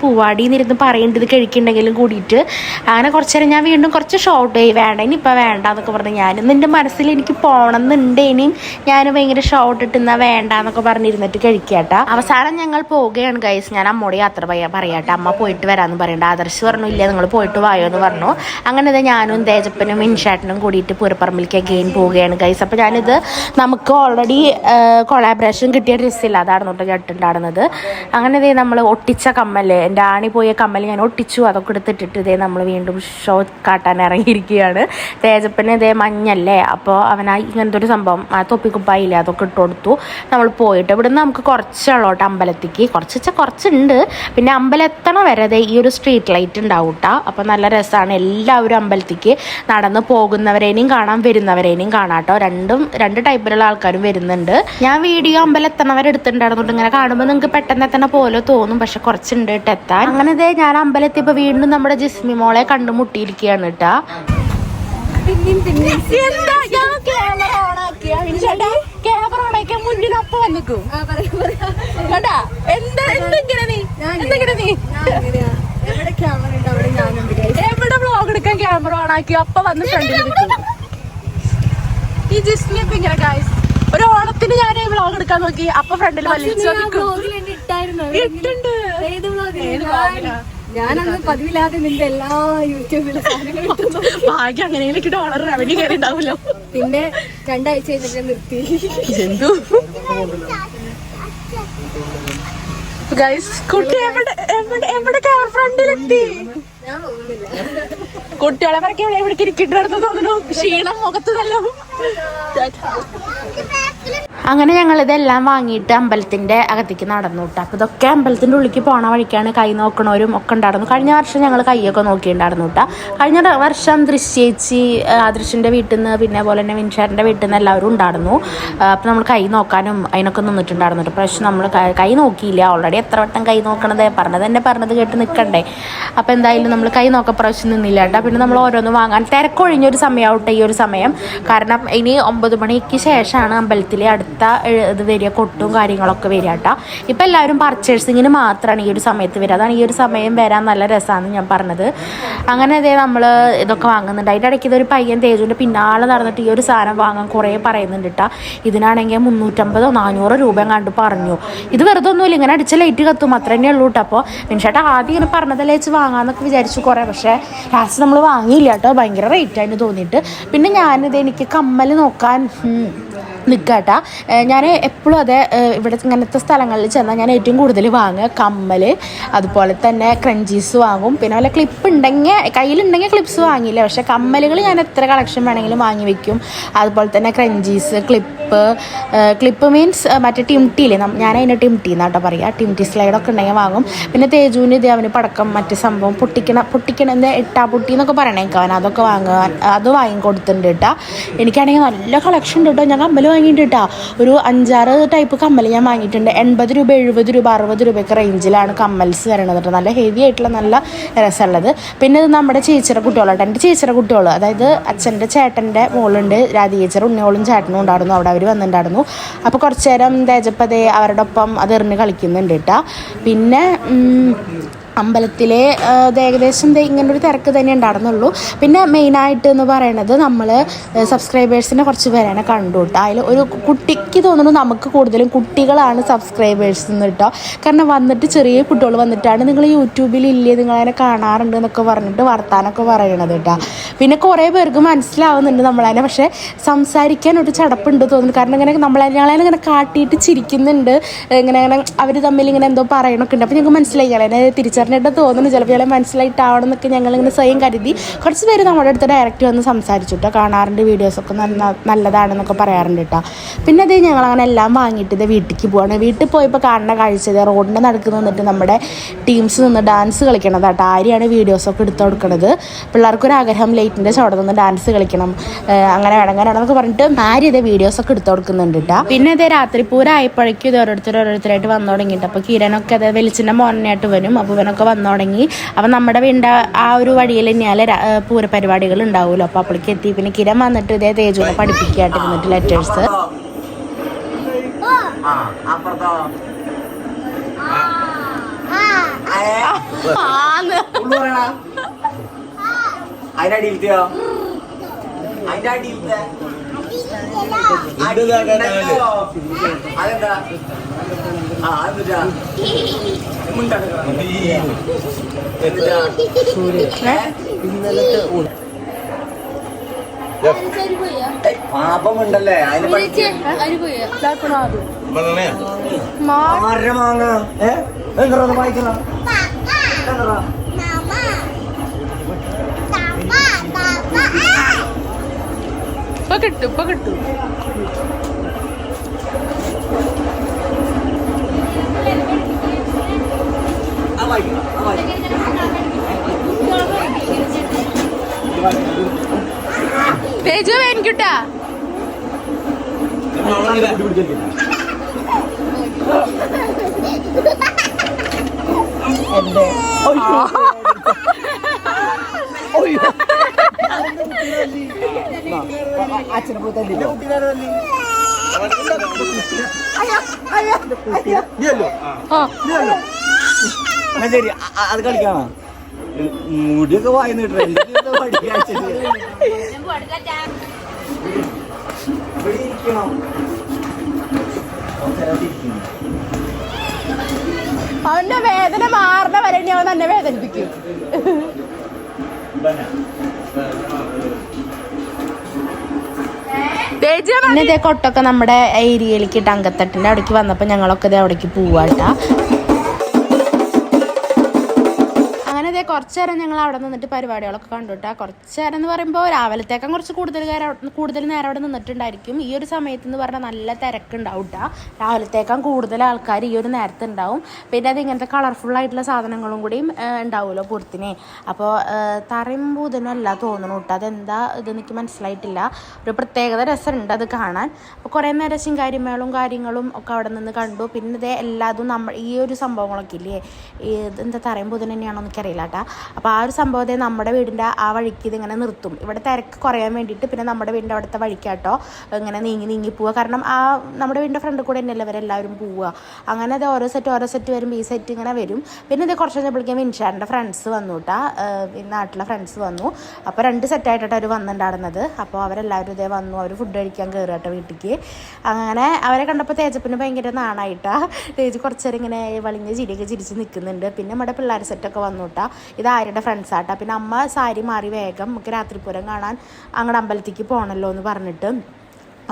Speaker 1: എന്നിരുന്ന് പറയുന്നുണ്ട് ഇത് കഴിക്കുന്നുണ്ടെങ്കിലും കൂടിയിട്ട്. അങ്ങനെ കുറച്ച് നേരം ഞാൻ വീണ്ടും കുറച്ച് ഷോർട്ട് വേണ്ട ഇനിയിപ്പോൾ വേണ്ട എന്നൊക്കെ പറഞ്ഞു. ഞാനും എൻ്റെ മനസ്സിൽ എനിക്ക് പോകണം എന്നുണ്ടേനും ഞാൻ ഭയങ്കര ഷോർട്ട് ഇട്ടുന്ന വേണ്ട എന്നൊക്കെ പറഞ്ഞിരുന്നിട്ട് കഴിക്കാട്ട. അവസാനം ഞങ്ങൾ പോവുകയാണ് ഗൈസ്. ഞാൻ അമ്മോട് യാത്ര പറയാട്ടെ, അമ്മ പോയിട്ട് വരാമെന്ന് പറയണ്ട. ആദർശ് പറഞ്ഞു ഇല്ല നിങ്ങൾ പോയിട്ട് വായോ എന്ന് പറഞ്ഞു. അങ്ങനെ ഞാനും തേജപ്പനും വിൻചേട്ടനും കൂടിയിട്ട് പൂരപ്പറമ്പിലേക്ക് അഗെയിൻ പോവുകയാണ് ഗൈസ്. അപ്പോൾ ഞാനിത് നമുക്ക് ഓൾറെഡി കൊളാബറേഷൻ കിട്ടിയ ഡ്രസ്സില്ല, അതാണ് കേട്ടോ ഞെട്ടുണ്ടായിരുന്നത്. അങ്ങനെ നമ്മൾ ഒട്ടിച്ച കമ്മല്, എൻ്റെ ആണി പോയ കമ്മൽ ഞാൻ ഒട്ടിച്ചു, അതൊക്കെ എടുത്തിട്ടിട്ട് നമ്മൾ വീണ്ടും ഷോ കാട്ടാൻ ഇറങ്ങിയിരിക്കുകയാണ്. തേജപ്പന് മഞ്ഞല്ലേ, അപ്പോൾ അവനായി ഇങ്ങനത്തെ ഒരു സംഭവം തൊപ്പിക്കുപ്പായില്ല അതൊക്കെ ഇട്ട് കൊടുത്തു. നമ്മൾ പോയിട്ട് ഇവിടുന്ന് നമുക്ക് കുറച്ചുള്ളോട്ട് അമ്പലത്തേക്ക് കുറച്ചുണ്ട്. പിന്നെ അമ്പലം എത്തണ വരെ ഈ ഒരു സ്ട്രീറ്റ് ലൈറ്റ് ഉണ്ടാവും കേട്ടോ. അപ്പോൾ നല്ല രസമാണ്. എല്ലാവരും അമ്പലത്തേക്ക് നടന്ന് പോകുന്നവരേനെയും കാണാം, വരുന്നവരേനെയും കാണാം കേട്ടോ. രണ്ട് ടൈപ്പിലുള്ള ആൾക്കാരും വരുന്നുണ്ട്. ഞാൻ വീഡിയോ അമ്പലം എത്തണവരെ എടുത്തിട്ടുണ്ടായിരുന്നുണ്ട്. ഇങ്ങനെ കാണുമ്പോൾ നിങ്ങൾക്ക് പെട്ടെന്ന് എത്തണ പോലെ തോന്നും, പക്ഷെ കുറച്ചുണ്ട് കേട്ടോ എത്താൻ. അങ്ങനെ ഞാൻ അമ്പലത്തിൽ ഇപ്പോൾ വീണ്ടും നമ്മുടെ ജിസ്മി മോളെ കണ്ടുമുട്ടിയിരിക്കുകയാണ് കേട്ടോ. മുന്നിലൊപ്പം വന്നിക്കും എവിടെ വ്ലോഗ് എടുക്കാൻ ക്യാമറ ഓണാക്കി അപ്പൊ വന്ന് ഫ്രണ്ടിൽ നിൽക്കും. ഈ ജിസ്മി ഇപ്പൊ ഇങ്ങനെ ഗൈസ്, ഒരു ഓണത്തിന് ഞാൻ വ്ലോഗ് എടുക്കാൻ നോക്കി അപ്പൊ ഫ്രണ്ടിൽ വലിച്ചു ഇട്ടുണ്ട്.
Speaker 2: ഞാനന്ന് പതിവില്ലാതെ നിന്റെ എല്ലാ യൂട്യൂബിലും
Speaker 1: ഭാഗ്യം അങ്ങനെ ഡോളർ റവന്യൂ കയറി ഉണ്ടാവുമല്ലോ.
Speaker 2: പിന്നെ 2 ആഴ്ച കഴിഞ്ഞിട്ട് നിർത്തി.
Speaker 1: എന്തു കുട്ടി എവിടെ ക്യാമറ ഫ്രണ്ടിലെത്തി? കുട്ടികളെ പറയ്ക്ക് എവിടേക്ക് ഇരിക്കിട്ടാണെന്ന് തോന്നുന്നു. ക്ഷീണം മുഖത്ത് നല്ല. അങ്ങനെ ഞങ്ങളിതെല്ലാം വാങ്ങിയിട്ട് അമ്പലത്തിൻ്റെ അകത്തേക്ക് നടന്നു കേട്ടോ. അപ്പോൾ ഇതൊക്കെ അമ്പലത്തിൻ്റെ ഉള്ളിലേക്ക് പോണ വഴിക്കാണ്. കൈ നോക്കണവരും ഒക്കെ ഉണ്ടായിരുന്നു. കഴിഞ്ഞ വർഷം ഞങ്ങൾ കൈയൊക്കെ നോക്കിയിട്ടുണ്ടായിരുന്നു കേട്ടോ. കഴിഞ്ഞ വർഷം ദൃശ്യേച്ചി ആദർശിൻ്റെ വീട്ടിൽ നിന്ന് പിന്നെ പോലെ തന്നെ വിൻചേട്ടൻ്റെ വീട്ടിൽ നിന്ന് എല്ലാവരും ഉണ്ടായിരുന്നു. അപ്പോൾ നമ്മൾ കൈ നോക്കാനും അതിനൊക്കെ നിന്നിട്ടുണ്ടായിരുന്നു കേട്ടോ. പക്ഷെ നമ്മൾ കൈ നോക്കിയില്ല. ഓൾറെഡി എത്ര വട്ടം കൈ നോക്കണത് പറഞ്ഞത് കേട്ട് നിൽക്കണ്ടേ. അപ്പോൾ എന്തായാലും നമ്മൾ കൈ നോക്കാൻ പ്രാവശ്യം നിന്നില്ല കേട്ടോ. പിന്നെ നമ്മൾ ഓരോന്ന് വാങ്ങാൻ തിരക്കൊഴിഞ്ഞൊരു സമയമാവട്ടെ ഈ ഒരു സമയം. കാരണം ഇനി 9 മണിക്ക് ശേഷമാണ് അമ്പലത്തിലെ അടുത്ത ഇത് വരിക, കൊട്ടും കാര്യങ്ങളൊക്കെ വരിക കേട്ടോ. ഇപ്പം എല്ലാവരും പർച്ചേസിങ്ങിന് മാത്രമാണ് ഈ ഒരു സമയത്ത് വരിക. അതാണ് ഈ ഒരു സമയം വരാൻ നല്ല രസമാണെന്ന് ഞാൻ പറഞ്ഞത്. അങ്ങനെ നമ്മൾ ഇതൊക്കെ വാങ്ങുന്നുണ്ട്. അതിൻ്റെ ഇടയ്ക്ക് ഇതൊരു പയ്യൻ തേജുവിൻ്റെ പിന്നാലെ നടന്നിട്ട് ഈ ഒരു സാധനം വാങ്ങാൻ കുറേ പറയുന്നുണ്ട് കേട്ടോ. ഇതിനാണെങ്കിൽ 350-400 രൂപ കണ്ട് പറഞ്ഞു. ഇത് വെറുതെ ഒന്നുമില്ല, ഇങ്ങനെ അടിച്ച ലൈറ്റ് കത്തും അത്ര തന്നെ ഉള്ളൂ കേട്ടോ. അപ്പോൾ വിൻചേട്ടാ ആദ്യം ഇങ്ങനെ പറഞ്ഞതല്ലേ വെച്ച് വാങ്ങാമെന്നൊക്കെ വിചാരിച്ചു കുറേ, പക്ഷേ ലാസ്റ്റ് നമ്മൾ വാങ്ങിയില്ല കേട്ടോ. ഭയങ്കര റേറ്റായിട്ട് തോന്നിയിട്ട്. പിന്നെ എനിക്ക് കമ്മൽ നോക്കാൻ നിൽക്കാട്ടാ. ഞാൻ എപ്പോഴും അതെ ഇവിടെ ഇങ്ങനത്തെ സ്ഥലങ്ങളിൽ ചെന്നാൽ ഞാൻ ഏറ്റവും കൂടുതൽ വാങ്ങുക കമ്മൽ, അതുപോലെ തന്നെ ക്രഞ്ചീസ് വാങ്ങും. പിന്നെ വല്ല ക്ലിപ്പ് ഉണ്ടെങ്കിൽ കയ്യിലുണ്ടെങ്കിൽ ക്ലിപ്സ് വാങ്ങിയില്ല, പക്ഷേ കമ്മലുകൾ ഞാൻ എത്ര കളക്ഷൻ വേണമെങ്കിലും വാങ്ങി വെക്കും. അതുപോലെ തന്നെ ക്രഞ്ചീസ്, ക്ലിപ്പ് മീൻസ് മറ്റേ ടിംട്ടിയില്ലേ, ഞാൻ അതിനെ ടിംട്ടി എന്നാട്ടോ പറയുക. ടിംട്ടി സ്ലൈഡൊക്കെ ഉണ്ടെങ്കിൽ വാങ്ങും. പിന്നെ തേജുവിന് ഇത് അവന് പടക്കം മറ്റേ സംഭവം പൊട്ടിക്കണ എന്താ എട്ടാപ്പൊട്ടി എന്നൊക്കെ പറയണേക്ക് അവൻ അതൊക്കെ വാങ്ങുക, അത് വാങ്ങിക്കൊടുത്തിട്ടുണ്ട് കേട്ടോ. എനിക്കാണെങ്കിൽ നല്ല കളക്ഷൻ ഉണ്ട് കേട്ടോ. ഞാൻ കമ്മൽ വാങ്ങിയിട്ടാ. ഒരു 5-6 ടൈപ്പ് കമ്മൽ ഞാൻ വാങ്ങിയിട്ടുണ്ട്. 80 രൂപ, 70 രൂപ, 60 രൂപയൊക്കെ റേഞ്ചിലാണ് കമ്മൽസ് വരണത് കേട്ടോ. നല്ല ഹെവി ആയിട്ടുള്ള നല്ല രസമുള്ളത്. പിന്നെ ഇത് നമ്മുടെ ചേച്ചിയുടെ കുട്ടികളാട്ടോ. എൻ്റെ ചേച്ചിയുടെ കുട്ടികൾ, അതായത് അച്ഛൻ്റെ ചേട്ടൻ്റെ മോളുണ്ട്, രാധികേച്ചർ, ഉണ്ണിയോളും ചേട്ടനും ഉണ്ടായിരുന്നു അവിടെ. അവർ വന്നിട്ടുണ്ടായിരുന്നു. അപ്പോൾ കുറച്ച് നേരം തേജപ്പതേ അവരുടെ ഒപ്പം അത് എറിഞ്ഞ് കളിക്കുന്നുണ്ട് കേട്ടോ. പിന്നെ അമ്പലത്തിലെ ഏകദേശം ഇങ്ങനൊരു തിരക്ക് തന്നെ ഉണ്ടായിരുന്നുള്ളൂ. പിന്നെ മെയിനായിട്ട് എന്ന് പറയണത് നമ്മൾ സബ്സ്ക്രൈബേഴ്സിനെ കുറച്ച് പേരാണ് കണ്ടു കേട്ടോ. അതിൽ ഒരു കുട്ടിക്ക് തോന്നുന്നു നമുക്ക് കൂടുതലും കുട്ടികളാണ് സബ്സ്ക്രൈബേഴ്സ് എന്ന് കേട്ടോ. കാരണം വന്നിട്ട് ചെറിയ കുട്ടികൾ വന്നിട്ടാണ് നിങ്ങൾ യൂട്യൂബിലില്ലേ, നിങ്ങളതിനെ കാണാറുണ്ട് എന്നൊക്കെ പറഞ്ഞിട്ട് വർത്താനൊക്കെ പറയണത് കേട്ടോ. പിന്നെ കുറേ പേർക്ക് മനസ്സിലാവുന്നുണ്ട് നമ്മളതിനെ, പക്ഷേ സംസാരിക്കാൻ ഒരു ചടപ്പുണ്ട് തോന്നുന്നു. കാരണം ഇങ്ങനെ ഞങ്ങളതിനെ ഇങ്ങനെ കാട്ടിയിട്ട് ചിരിക്കുന്നുണ്ട്, ഇങ്ങനെ അവർ തമ്മിൽ ഇങ്ങനെ എന്തോ പറയണൊക്കെ ഉണ്ട്. അപ്പോൾ ഞങ്ങൾക്ക് മനസ്സിലായി ഞങ്ങളതിനെ തിരിച്ചറിഞ്ഞിട്ട് തോന്നുന്നു. ചിലപ്പോൾ ഞങ്ങളെ മനസ്സിലായിട്ടാവണം എന്നൊക്കെ ഞങ്ങളിങ്ങനെ സ്വയം കരുതി. കുറച്ച് പേര് നമ്മുടെ അടുത്ത് ഡയറക്റ്റ് വന്ന് സംസാരിച്ചു കേട്ടോ. കാണാറുണ്ട്, വീഡിയോസൊക്കെ നല്ലതാണെന്നൊക്കെ പറയാറുണ്ട് കേട്ടോ. പിന്നെ അത് ഞങ്ങളങ്ങനെ എല്ലാം വാങ്ങിയിട്ട് ഇത് വീട്ടിലേക്ക് പോവാണ്. വീട്ടിൽ പോയപ്പോൾ കാണുന്ന കാഴ്ചത് റോഡിൻ്റെ നടുക്ക് നിന്നിട്ട് നമ്മുടെ ടീംസ് നിന്ന് ഡാൻസ് കളിക്കണത് കേട്ടോ. ആര്യാണ് വീഡിയോസൊക്കെ എടുത്ത് കൊടുക്കണത്. പിള്ളേർക്കൊരാഗ്രഹം ലൈറ്റിൻ്റെ ചോടെ നിന്ന് ഡാൻസ് കളിക്കണം, അങ്ങനെ വേണമെന്നൊക്കെ പറഞ്ഞിട്ട് ആര് ഇതേ വീഡിയോസൊക്കെ എടുത്ത് കൊടുക്കുന്നുണ്ട് കേട്ടോ. പിന്നെ ഇതേ രാത്രി പൂരമായപ്പോഴേക്കും ഇത് ഓരോരുത്തരായിട്ട് വന്നു തുടങ്ങിയിട്ട്. അപ്പോൾ കിരണൊക്കെ അത് വെളിച്ചിൻ്റെ മോനായിട്ട് വരും. അപ്പോൾ ഇവനൊക്കെ വന്നു തുടങ്ങി. അപ്പം നമ്മുടെ വീടിൻ്റെ ആ ഒരു വഴിയിൽ തന്നെയാൽ പൂരപരിപാടികൾ ഉണ്ടാവുമല്ലോ. അപ്പോൾ അപ്പോഴേക്ക് എത്തി. പിന്നെ കിരൺ വന്നിട്ട് ഇതേ തേജുവിനെ പഠിപ്പിക്കായിട്ട് ഇരുന്നിട്ട് ലെറ്റേഴ്സ്.
Speaker 3: പാപമുണ്ടല്ലേ അതിന് വായിക്കണം.
Speaker 1: ഇപ്പൊ കിട്ടും. തേജു വേനിക്കൂട്ടാ.
Speaker 3: അച്ഛനെ പോയി തല്ലില്ലോ. ശരി, അത് കളിക്കാണോ? മുടിയൊക്കെ വായിന്നിട്ട്
Speaker 1: അവന്റെ വേദന മാറുന്ന വരെ അവൻ തന്നെ വേദനിപ്പിക്കും. പിന്നെ ഇതേ കൊട്ടൊക്കെ നമ്മുടെ ഏരിയയിലേക്ക് ഇട്ട് അങ്കത്തട്ടിൻ്റെ അവിടേക്ക് വന്നപ്പോൾ ഞങ്ങളൊക്കെ ഇതേ അവിടേക്ക് പോവാട്ടാ. അങ്ങനെ കുറച്ച് നേരം ഞങ്ങൾ അവിടെ നിന്നിട്ട് പരിപാടികളൊക്കെ കണ്ടുട്ടാ. കുറച്ച് നേരം എന്ന് പറയുമ്പോൾ രാവിലത്തേക്കാൻ കുറച്ച് കൂടുതൽ നേരം അവിടെ നിന്നിട്ടുണ്ടായിരിക്കും. ഈ ഒരു സമയത്ത് എന്ന് പറഞ്ഞാൽ നല്ല തിരക്കുണ്ടാവും കേട്ടോ. രാവിലത്തേക്കാൻ കൂടുതൽ ആൾക്കാർ ഈ ഒരു നേരത്തെ ഉണ്ടാവും. പിന്നെ അത് ഇങ്ങനത്തെ കളർഫുള്ളായിട്ടുള്ള സാധനങ്ങളും കൂടിയും ഉണ്ടാവുമല്ലോ പൂരത്തിന്. അപ്പോൾ തറയും പൂതനും അല്ല തോന്നുന്നു കേട്ടോ. അതെന്താ ഇത് എനിക്ക് മനസ്സിലായിട്ടില്ല. ഒരു പ്രത്യേകത രസമുണ്ട് അത് കാണാൻ. അപ്പോൾ കുറേ നേരം ശിങ്കാരിമേളും കാര്യങ്ങളും ഒക്കെ അവിടെ നിന്ന് കണ്ടു. പിന്നെ ഇത് എല്ലാതും ഈ ഒരു സംഭവങ്ങളൊക്കെ ഇല്ലേ, എന്താ തറയും പൂതനും തന്നെയാണോ എനിക്കറിയില്ല കേട്ടോ. അപ്പോൾ ആ ഒരു സംഭവത്തെ നമ്മുടെ വീടിൻ്റെ ആ വഴിക്ക് ഇതിങ്ങനെ നിർത്തും. ഇവിടെ തിരക്ക് കുറയാൻ വേണ്ടിയിട്ട്. പിന്നെ നമ്മുടെ വീടിൻ്റെ അവിടുത്തെ വഴിക്കാട്ടോ ഇങ്ങനെ നീങ്ങി പോവുക. കാരണം ആ നമ്മുടെ വീടിൻ്റെ ഫ്രണ്ടിൽ കൂടെ തന്നെയല്ലേ ഇവരെല്ലാവരും പോവുക. അങ്ങനെ അത് ഓരോ സെറ്റ് വരും. ഈ സെറ്റ് ഇങ്ങനെ വരും. പിന്നെ ഇത് കുറച്ച് കഴിഞ്ഞപ്പോഴേക്കും വിൻഷാറിൻ്റെ ഫ്രണ്ട്സ് വന്നു കേട്ടോ. നാട്ടിലെ ഫ്രണ്ട്സ് വന്നു. അപ്പോൾ 2 സെറ്റായിട്ടാണ് അവർ വന്നിട്ടുണ്ടായിരുന്നത്. അപ്പോൾ അവരെല്ലാവരും ഇതേ വന്നു. അവർ ഫുഡ് കഴിക്കാൻ കയറുക കേട്ടോ വീട്ടിലേക്ക്. അങ്ങനെ അവരെ കണ്ടപ്പോൾ തേജപ്പിന് ഭയങ്കര നാണായിട്ടാ. തേജ് കുറച്ചേരം ഇങ്ങനെ വലിഞ്ഞ ചിരിയൊക്കെ ചിരിച്ച് നിൽക്കുന്നുണ്ട്. പിന്നെ നമ്മുടെ പിള്ളേർ സെറ്റൊക്കെ വന്നു കേട്ടോ. ഇത് ആരുടെ ഫ്രണ്ട്സാട്ടാ. പിന്നെ അമ്മ സാരി മാറി വേഗം നമുക്ക് രാത്രിപൂരം കാണാൻ അങ്ങോട്ട് അമ്പലത്തേക്ക് പോകണമല്ലോ എന്ന് പറഞ്ഞിട്ട്.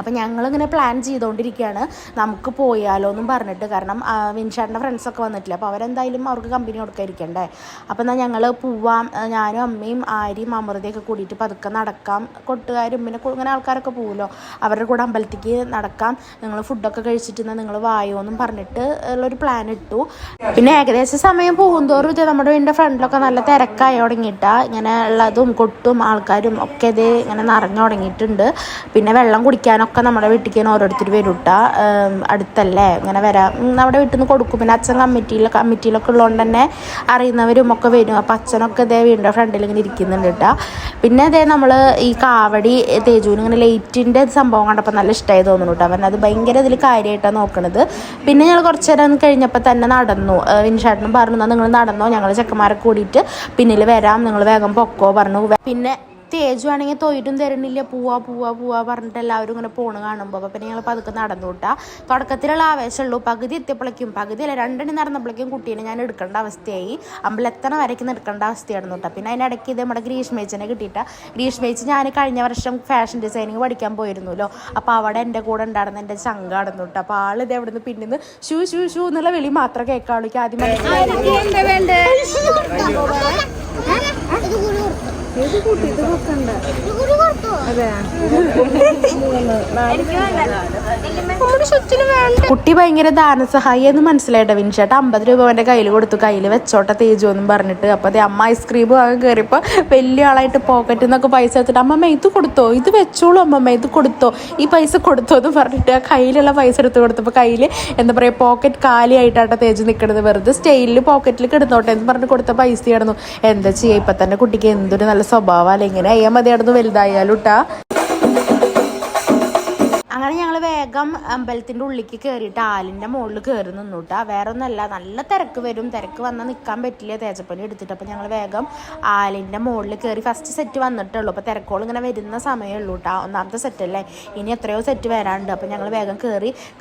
Speaker 1: അപ്പം ഞങ്ങളിങ്ങനെ പ്ലാൻ ചെയ്തുകൊണ്ടിരിക്കുകയാണ് നമുക്ക് പോയാലോ എന്നും പറഞ്ഞിട്ട്. കാരണം വിൻഷാറിൻ്റെ ഫ്രണ്ട്സൊക്കെ വന്നിട്ടില്ല. അപ്പോൾ അവരെന്തായാലും അവർക്ക് കമ്പനി കൊടുക്കാതിരിക്കണ്ടേ. അപ്പോൾ എന്നാൽ ഞങ്ങൾ പോവാം. ഞാനും അമ്മയും ആര്യയും അമൃതയൊക്കെ കൂടിയിട്ട് പതുക്കെ നടക്കാം. കൊട്ടുകാരും പിന്നെ ഇങ്ങനെ ആൾക്കാരൊക്കെ പോകുമല്ലോ, അവരുടെ കൂടെ അമ്പലത്തേക്ക് നടക്കാം. നിങ്ങൾ ഫുഡൊക്കെ കഴിച്ചിട്ട് നിങ്ങൾ വായോ എന്നും പറഞ്ഞിട്ട് ഉള്ളൊരു പ്ലാൻ ഇട്ടു. പിന്നെ ഏകദേശം സമയം പോകുന്തോറും ഇത് നമ്മുടെ വീടിൻ്റെ ഫ്രണ്ടിലൊക്കെ നല്ല തിരക്കായി തുടങ്ങിയിട്ടാണ്. ഇങ്ങനെ ഉള്ളതും കൊട്ടും ആൾക്കാരും ഒക്കെ ഇത് ഇങ്ങനെ നിറഞ്ഞു തുടങ്ങിയിട്ടുണ്ട്. പിന്നെ വെള്ളം കുടിക്കാനൊക്കെ ഓണത്തിനൊക്കെ നമ്മുടെ വീട്ടിലേക്ക് ഓരോരുത്തർ വരും കേട്ടോ. അടുത്തല്ലേ ഇങ്ങനെ വരാം, നമ്മുടെ വീട്ടിൽ നിന്ന് കൊടുക്കും. പിന്നെ അച്ഛൻ കമ്മിറ്റിയിലൊക്കെ ഉള്ളതുകൊണ്ട് തന്നെ അറിയുന്നവരും ഒക്കെ വരും. അപ്പം അച്ഛനൊക്കെ ഇതേ വീടിൻ്റെ ഫ്രണ്ടിൽ ഇങ്ങനെ ഇരിക്കുന്നുണ്ട് കേട്ടോ. പിന്നെ അതേ നമ്മൾ ഈ കാവടി തേജുവിന് ഇങ്ങനെ ലൈറ്റിൻ്റെ സംഭവം കണ്ടപ്പോൾ നല്ല ഇഷ്ടമായി തോന്നുന്നു കേട്ടോ. അവൻ അത് ഭയങ്കര ഇതിൽ കാര്യമായിട്ടാണ് നോക്കണത്. പിന്നെ ഞങ്ങൾ കുറച്ച് നേരം കഴിഞ്ഞപ്പോൾ തന്നെ നടന്നു. വിൻഷാട്ടിനും പറഞ്ഞു, എന്നാൽ നിങ്ങൾ നടന്നോ, ഞങ്ങൾ ചെക്കന്മാരെ കൂടിയിട്ട് പിന്നിൽ വരാം, നിങ്ങൾ വേഗം പൊക്കോ പറഞ്ഞു. പിന്നെ തേജു ആണെങ്കിൽ തൊയിലും തരണില്ല, പോവാ പറഞ്ഞിട്ട് എല്ലാവരും ഇങ്ങനെ പോണ് കാണുമ്പോൾ. അപ്പം പിന്നെ ഞങ്ങൾ പതുക്കെ നടന്നു കൂട്ടാ. തുടക്കത്തിലുള്ള ആവേശമുള്ളൂ. പകുതി എത്തിയപ്പോഴേക്കും, പകുതിയല്ല 2 മണി നടന്നപ്പോഴേക്കും കുട്ടീനെ ഞാൻ എടുക്കേണ്ട അവസ്ഥയായി. അമ്പലത്തണ വരയ്ക്ക് എടുക്കേണ്ട അവസ്ഥയായിരുന്നു കേട്ടോ. പിന്നെ അതിനിടയ്ക്ക് ഇത് നമ്മുടെ ഗ്രീഷ്മേച്ചിനെ കിട്ടിയിട്ടാ. ഗ്രീഷ്മേച്ചി ഞാൻ കഴിഞ്ഞ വർഷം ഫാഷൻ ഡിസൈനിങ് പഠിക്കാൻ പോയിരുന്നല്ലോ. അപ്പോൾ അവിടെ എൻ്റെ കൂടെ ഉണ്ടായിരുന്ന എൻ്റെ ചങ്കാടുന്നു കേട്ടോ. അപ്പോൾ ആളിത് എവിടെ നിന്ന് പിന്നിന്ന് ഷൂ എന്നുള്ള വിളി മാത്രം കേൾക്കാവുള്ളൂ. ആദ്യം കുട്ടി ഭയങ്കര ദാനസഹായി എന്ന് മനസ്സിലായിട്ടോ വിൻഷേട്ട. 50 രൂപ അവൻ്റെ കയ്യിൽ കൊടുത്തു, കയ്യിൽ വെച്ചോട്ടെ തേജു എന്നും പറഞ്ഞിട്ട്. അപ്പോൾ അതേ അമ്മ ഐസ്ക്രീം വാങ്ങാൻ കയറിയപ്പോൾ വലിയ ആളായിട്ട് പോക്കറ്റിൽ നിന്നൊക്കെ പൈസ എടുത്തിട്ട്, അമ്മമ്മ ഇത് കൊടുത്തോ, ഇത് വെച്ചോളൂ അമ്മമ്മ, ഇത് കൊടുത്തോ, ഈ പൈസ കൊടുത്തോ എന്ന് പറഞ്ഞിട്ട് ആ കയ്യിലുള്ള പൈസ എടുത്ത് കൊടുത്തപ്പോൾ കയ്യിൽ എന്താ പറയുക പോക്കറ്റ് കാലിയായിട്ടാട്ടോ തേജു നിൽക്കുന്നത്. വെറുതെ സ്റ്റൈലിൽ പോക്കറ്റിൽ കിടന്നോട്ടെ എന്ന് പറഞ്ഞിട്ട് കൊടുത്ത പൈസ ആയിരുന്നു. എന്താ ചെയ്യുക, ഇപ്പം തന്നെ കുട്ടിക്ക് എന്തൊരു നല്ല സ്വഭാവം അല്ല, ഇങ്ങനെ അയ്യാൻ മതിയായിരുന്നു വലുതായാലും കേട്ടാ. അങ്ങനെ ഞങ്ങൾ വേഗം അമ്പലത്തിൻ്റെ ഉള്ളിലേക്ക് കയറിയിട്ട് ആലിൻ്റെ മുകളിൽ കയറി നിന്നു കേട്ടോ. വേറെ ഒന്നല്ല, നല്ല തിരക്ക് വരും, തിരക്ക് വന്നാൽ നിൽക്കാൻ പറ്റില്ല തേജപ്പനി എടുത്തിട്ട്. അപ്പോൾ ഞങ്ങൾ വേഗം ആലിൻ്റെ മുകളിൽ കയറി. ഫസ്റ്റ് സെറ്റ് വന്നിട്ടുള്ളൂ, അപ്പോൾ തിരക്കോളം ഇങ്ങനെ വരുന്ന സമയമുള്ളൂ കേട്ടോ. ഒന്നാമത്തെ സെറ്റല്ലേ, ഇനി എത്രയോ സെറ്റ് വരാനുണ്ട്. അപ്പോൾ ഞങ്ങൾ വേഗം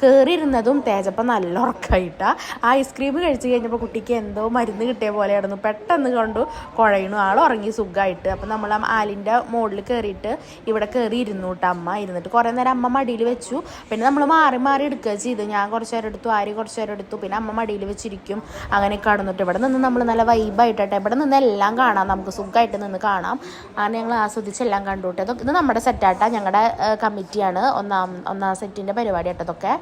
Speaker 1: കയറിയിരുന്നതും തേജപ്പം നല്ല ഉറക്കമായിട്ടാ. ആ ഐസ്ക്രീം കഴിച്ച് കഴിഞ്ഞപ്പോൾ കുട്ടിക്ക് എന്തോ മരുന്ന് കിട്ടിയ പോലെയായിരുന്നു. പെട്ടെന്ന് കണ്ടു കുഴയണു, ആൾ ഉറങ്ങി സുഖമായിട്ട്. അപ്പോൾ നമ്മൾ ആലിൻ്റെ മുകളിൽ കയറിയിട്ട് ഇവിടെ കയറി ഇരുന്നു കേട്ടോ. അമ്മ ഇരുന്നിട്ട് കുറേ നേരം അമ്മ മടിയിൽ വെച്ചു. പിന്നെ നമ്മൾ മാറി എടുക്കുക ചെയ്തു. ഞാൻ കുറച്ച് നേരം എടുത്തു, ആര് കുറച്ച് നേരം എടുത്തു, പിന്നെ അമ്മ മടിയിൽ വെച്ചിരിക്കും. അങ്ങനെ കടന്നിട്ട് ഇവിടെ നിന്ന് നമ്മൾ നല്ല വൈബായിട്ടെ, ഇവിടെ നിന്ന് എല്ലാം കാണാം, നമുക്ക് സുഖമായിട്ട് നിന്ന് കാണാം. അങ്ങനെ ഞങ്ങൾ ആസ്വദിച്ചെല്ലാം കണ്ടു കേട്ടോ. ഇത് നമ്മുടെ സെറ്റാട്ടാ, ഞങ്ങളുടെ കമ്മിറ്റിയാണ്, ഒന്നാം സെറ്റിൻ്റെ പരിപാടി ആട്ടോ ഇതൊക്കെ.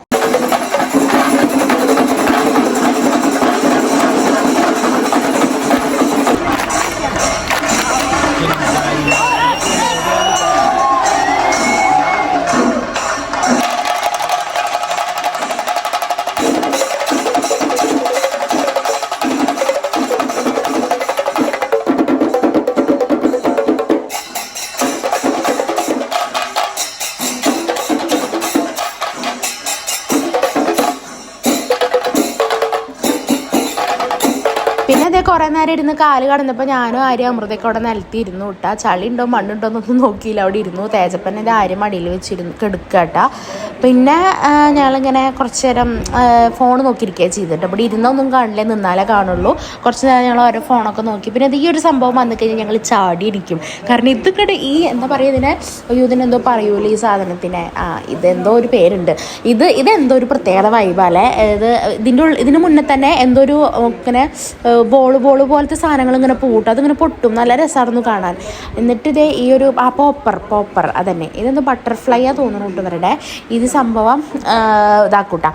Speaker 1: പിന്നെ അതേ കുറേ നേരം ഇരുന്ന് കാല് കടന്നപ്പോൾ ഞാനും ആര്യം അമൃതയൊക്കെ അവിടെ നിലത്തിരുന്നു കേട്ടാ. ചളി ഉണ്ടോ മണ്ണുണ്ടോ എന്നൊന്നും നോക്കിയില്ല, അവിടെ ഇരുന്നു. തേജപ്പൻ എൻ്റെ ആര്യം മടിയിൽ വെച്ചിരുന്നു കിടക്കുക കേട്ടാ. പിന്നെ ഞങ്ങളിങ്ങനെ കുറച്ച് നേരം ഫോൺ നോക്കിയിരിക്കുക ചെയ്തിട്ട്. ഇവിടെ ഇരുന്നൊന്നും കാണില്ലേ, നിന്നാലേ കാണുള്ളൂ. കുറച്ച് നേരം ഞങ്ങൾ ഓരോ ഫോണൊക്കെ നോക്കി. പിന്നെ ഈ ഒരു സംഭവം വന്നു കഴിഞ്ഞാൽ ഞങ്ങൾ ചാടിയിരിക്കും. കാരണം ഇതൊക്കെ ഈ എന്താ പറയുക, ഇതിനെന്തോ പറയൂല ഈ സാധനത്തിനെ, ഇതെന്തോ ഒരു പേരുണ്ട്. ഇതെന്തോ ഒരു പ്രത്യേകത വൈബാലേ. ഇതിന് മുന്നേ തന്നെ എന്തോ ഒരു ഇങ്ങനെ ബോള് പോലത്തെ സാധനങ്ങൾ ഇങ്ങനെ പൂട്ടും, അതിങ്ങനെ പൊട്ടും, നല്ല രസമായിരുന്നു കാണാൻ. എന്നിട്ട് ഇതേ ഈ ഒരു പോപ്പർ അതന്നെ, ഇതെന്തോ ബട്ടർഫ്ലൈയാ തോന്നുന്നു കൂട്ടുകാരുടെ. ഇത് സംഭവം ഇതാക്കൂട്ടാ.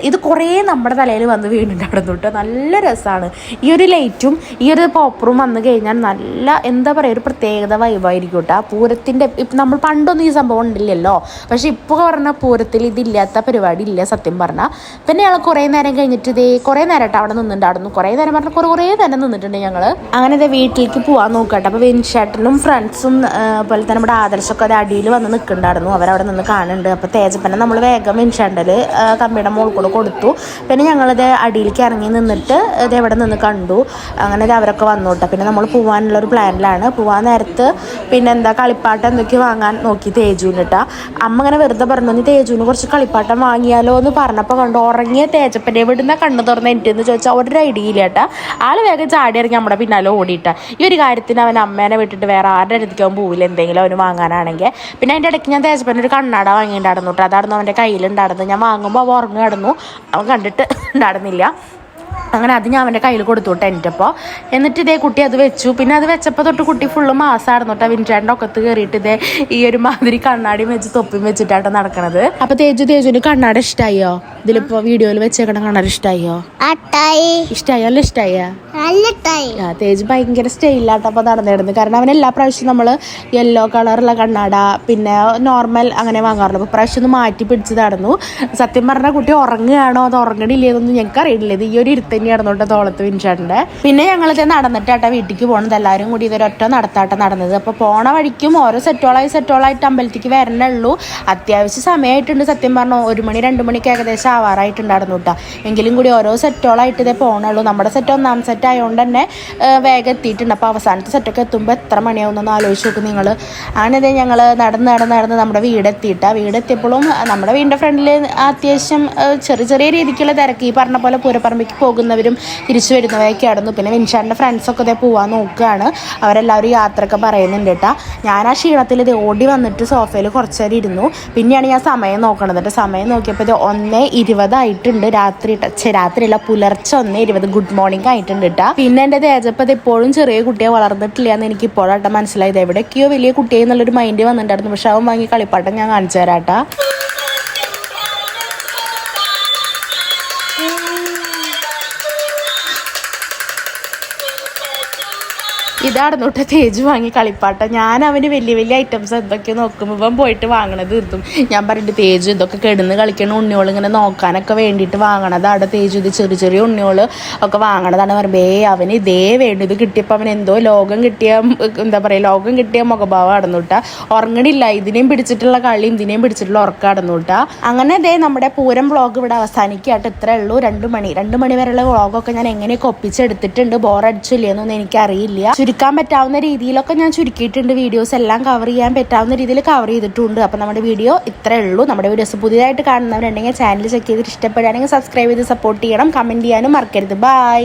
Speaker 1: ഇത് കുറേ നമ്മുടെ തലയിൽ വന്ന് വീണിട്ടുണ്ടായിരുന്നു കേട്ടോ. നല്ല രസമാണ്. ഈ ഒരു ലൈറ്റും ഈ ഒരു പോപ്പറും വന്നു കഴിഞ്ഞാൽ നല്ല എന്താ പറയുക, ഒരു പ്രത്യേകത വൈബായിരിക്കും കേട്ടോ. പൂരത്തിൻ്റെ നമ്മൾ പണ്ടൊന്നും ഈ സംഭവം ഉണ്ടില്ലല്ലോ, പക്ഷെ ഇപ്പോൾ പറഞ്ഞാൽ പൂരത്തിൽ ഇതില്ലാത്ത പരിപാടി ഇല്ല സത്യം പറഞ്ഞാൽ. പിന്നെ ഞങ്ങൾ കുറേ നേരം കഴിഞ്ഞിട്ട് ഇതേ കുറേ നേരമായിട്ട് അവിടെ നിന്നിട്ടുണ്ടായിരുന്നു. കുറേ നേരം പറഞ്ഞാൽ കുറേ തന്നെ നിന്നിട്ടുണ്ട് ഞങ്ങൾ. അങ്ങനെ ഇതേ വീട്ടിലേക്ക് പോകാൻ നോക്കട്ടെ. അപ്പോൾ വിൻഷേട്ടനും ഫ്രണ്ട്സും അതുപോലെ തന്നെ നമ്മുടെ ആദർശമൊക്കെ അത് അടിയിൽ വന്ന് നിൽക്കുന്നുണ്ടായിരുന്നു. അവരവിടെ നിന്ന് കാണുന്നുണ്ട്. അപ്പോൾ തേജപ്പനെ നമ്മൾ വേഗം വിൻഷേട്ടൽ കമ്പിയുടെ മുകളിൽ കൂടെ കൊടുത്തു. പിന്നെ ഞങ്ങളിത് അടിയിലേക്ക് ഇറങ്ങി നിന്നിട്ട് ഇത് എവിടെ നിന്ന് കണ്ടു. അങ്ങനെ ഇത് അവരൊക്കെ വന്നു കേട്ടോ. പിന്നെ നമ്മൾ പോകാനുള്ളൊരു പ്ലാനിലാണ്. പോകാൻ നേരത്ത് പിന്നെ എന്താ കളിപ്പാട്ടം എന്തൊക്കെയോ വാങ്ങാൻ നോക്കി തേജുവിന് കേട്ടോ. അമ്മ ഇങ്ങനെ വെറുതെ പറഞ്ഞു, നീ തേജുവിന് കുറച്ച് കളിപ്പാട്ടം വാങ്ങിയാലോ എന്ന് പറഞ്ഞപ്പോൾ കണ്ടു ഉറങ്ങിയ തേജപ്പൻ്റെ എവിടുന്ന കണ്ണു തുറന്ന് എനിക്കെന്ന് ചോദിച്ചാൽ ഒരു ഐഡിയ ഇല്ല കേട്ടോ. ആള് വേഗം ചാടി ഇറങ്ങി നമ്മുടെ പിന്നാലെ ഓടിയിട്ടാ. ഈ ഒരു കാര്യത്തിന് അവൻ അമ്മേനെ വിട്ടിട്ട് വേറെ ആരുടെ അടുത്തേക്ക് അവൻ പോവില്ല, എന്തെങ്കിലും അവന് വാങ്ങാനാണെങ്കിൽ. പിന്നെ അതിൻ്റെ ഇടയ്ക്ക് ഞാൻ തേജപ്പൻ്റെ ഒരു കണ്ണാട വാങ്ങിയിട്ടുണ്ടായിരുന്നു കേട്ടോ. അതായിരുന്നു അവൻ്റെ കയ്യിലുണ്ടായിരുന്നത്. ഞാൻ വാങ്ങുമ്പോൾ അവൻ ഉറങ്ങി കിടന്നു, അവൻ കണ്ടിട്ട് ഉണ്ടായിരുന്നില്ല. അങ്ങനെ അത് ഞാൻ അവൻ്റെ കയ്യിൽ കൊടുത്തു ടെൻറ്റപ്പോൾ. എന്നിട്ട് ഇതേ കുട്ടി അത് വെച്ചു. പിന്നെ അത് വെച്ചപ്പോൾ തൊട്ട് കുട്ടി ഫുള്ള് മാസമായിരുന്നു കേട്ടോ. വിൻചേട്ടൻ്റെ ഒക്കത്ത് കയറിയിട്ട് ഇതേ ഈ ഒരു മാതിരി കണ്ണാടിയും വെച്ച് തൊപ്പിയും വെച്ചിട്ടാണ് നടക്കണത്. അപ്പോൾ തേജുവിന് കണ്ണാടി ഇഷ്ടമായോ? ഇതിലിപ്പോൾ വീഡിയോയിൽ വെച്ചേക്കണ കണ്ണാടി ഇഷ്ടമായോ? ഇഷ്ടമായി, നല്ല ഇഷ്ടമായ. തേജ് ഭയങ്കര സ്റ്റൈലാട്ടോ അപ്പോൾ നടന്നിടുന്നത്. കാരണം അവൻ എല്ലാ പ്രാവശ്യവും നമ്മൾ യെല്ലോ കളറുള്ള കണ്ണാട പിന്നെ നോർമൽ അങ്ങനെ വാങ്ങാറുള്ളൂ. അപ്പോൾ പ്രാവശ്യം ഒന്ന് മാറ്റി പിടിച്ച് നടന്നു. സത്യം പറഞ്ഞാൽ കുട്ടി ഉറങ്ങുകയാണോ അത് ഉറങ്ങണില്ലേന്നൊന്നും ഞങ്ങൾക്ക് അറിയില്ല. ഇത് ഈ ഒരു ഇരുത്തന്നെ നടന്നോട്ടെ തോളത്ത് വിൻചേട്ടൻ്റെ. പിന്നെ ഞങ്ങളിത് നടന്നിട്ടാട്ടോ വീട്ടിലേക്ക് പോകണത്. എല്ലാവരും കൂടി ഇതൊരൊറ്റ നടത്താട്ട നടന്നത്. അപ്പോൾ പോണ വഴിക്കും ഓരോ സെറ്റോളായിട്ട് അമ്പലത്തേക്ക് വരണുള്ളൂ. അത്യാവശ്യം സമയമായിട്ടുണ്ട്. സത്യം പറഞ്ഞാൽ 1 മണി 2 മണിക്ക് ഏകദേശം ആവാറായിട്ടുണ്ടായിരുന്നു കേട്ടോ. എങ്കിലും കൂടി ഓരോ സെറ്റോളായിട്ട് ഇതേ പോകണുള്ളൂ. നമ്മുടെ സെറ്റ് 1-ാം സെറ്റ് ആയതുകൊണ്ട് തന്നെ വേഗം എത്തിയിട്ടുണ്ട്. അപ്പോൾ അവസാനത്തെ സെറ്റൊക്കെ എത്തുമ്പോൾ എത്ര മണിയാവുന്നൊന്ന് ആലോചിച്ച് നോക്കും നിങ്ങൾ. അങ്ങനെ ഞങ്ങൾ നടന്ന് നമ്മുടെ വീടെത്തിയപ്പോഴും നമ്മുടെ വീടിൻ്റെ ഫ്രണ്ടിൽ അത്യാവശ്യം ചെറിയ രീതിക്കുള്ള തിരക്ക്. ഈ പറഞ്ഞ പോലെ പൂരപ്പറമ്പിക്ക് പോകുന്നവരും തിരിച്ചു വരുന്നവരൊക്കെ ആയിരുന്നു. പിന്നെ വിൻഷാൻ്റെ ഫ്രണ്ട്സൊക്കെ ഇതേ പോകാൻ നോക്കുകയാണ്. അവരെല്ലാവരും യാത്രയൊക്കെ പറയുന്നുണ്ട് കേട്ടോ. ഞാൻ ആ ക്ഷീണത്തിൽ ഇത് ഓടി വന്നിട്ട് സോഫയിൽ കുറച്ച് നേരം ഇരുന്നു. പിന്നെയാണ് ഞാൻ സമയം നോക്കണത് കേട്ടോ. സമയം നോക്കിയപ്പോൾ ഇത് 1:20 ആയിട്ടുണ്ട്. രാത്രിയല്ല, പുലർച്ചെ 1:20 ഗുഡ് മോർണിംഗ് ആയിട്ടുണ്ട് കേട്ടോ. പിന്നെ എൻ്റെ തേജപ്പത് എപ്പോഴും ചെറിയ കുട്ടിയെ വളർന്നിട്ടില്ല എന്ന് എനിക്ക് ഇപ്പോഴാട്ടോ മനസ്സിലായത്. എവിടേക്കോ വലിയ കുട്ടിയെ എന്നുള്ളൊരു മൈൻഡ് വന്നിട്ടുണ്ടായിരുന്നു. പക്ഷെ അവൻ വാങ്ങി കളിപ്പാട്ടം ഞാൻ കാണിച്ചു തരാട്ടാ. ഇതായിരുന്നു കേട്ടോ തേജ് വാങ്ങി കളിപ്പാട്ടം. ഞാൻ അവന് വലിയ ഐറ്റംസ് എന്തൊക്കെ നോക്കുമ്പോൾ ഇവൻ പോയിട്ട് വാങ്ങണത് തീർത്തും. ഞാൻ പറഞ്ഞിട്ട് തേജ് ഇതൊക്കെ കിടന്ന് കളിക്കണ ഉണ്ണിയോൾ ഇങ്ങനെ നോക്കാനൊക്കെ വേണ്ടിയിട്ട് വാങ്ങണതാണ് തേജ്. ഇത് ചെറിയ ഉണ്ണിയോൾ ഒക്കെ വാങ്ങണതാണ്. പറയുമ്പോൾ അവന് ഇതേ വേണ്ടു. ഇത് കിട്ടിയപ്പോൾ അവൻ എന്തോ ലോകം കിട്ടിയ മുഖഭാവം അടന്നു കേട്ടാ. ഉറങ്ങണില്ല. ഇതിനെയും പിടിച്ചിട്ടുള്ള കളിയും ഇതിനെയും പിടിച്ചിട്ടുള്ള ഉറക്കം അടന്നു കേട്ടാ. അങ്ങനെ ഇതേ നമ്മുടെ പൂരം വ്ളോഗ് ഇവിടെ അവസാനിക്കാട്ട്. ഇത്രേ ഉള്ളൂ. 2 മണി വരെയുള്ള വ്ളോഗൊക്കെ ഞാൻ എങ്ങനെയൊക്കെ ഒപ്പിച്ചെടുത്തിട്ടുണ്ട്. ബോറടിച്ചില്ലെന്നൊന്നും എനിക്കറിയില്ല. ചുരുക്കാൻ പറ്റാവുന്ന രീതിയിലൊക്കെ ഞാൻ ചുരുക്കിയിട്ടുണ്ട്. വീഡിയോസ് എല്ലാം കവർ ചെയ്യാൻ പറ്റാവുന്ന രീതിയിൽ കവർ ചെയ്തിട്ടുണ്ട്. അപ്പോൾ നമ്മുടെ വീഡിയോ ഇത്രേ ഉള്ളൂ. നമ്മുടെ വീഡിയോസ് പുതിയതായിട്ട് കാണുന്നവരുണ്ടെങ്കിൽ ചാനൽ ചെക്ക് ചെയ്തിട്ട് ഇഷ്ടപ്പെടുകയാണെങ്കിൽ സബ്സ്ക്രൈബ് ചെയ്ത് സപ്പോർട്ട് ചെയ്യണം. കമൻറ്റ് ചെയ്യാനും മറക്കരുത്. ബൈ.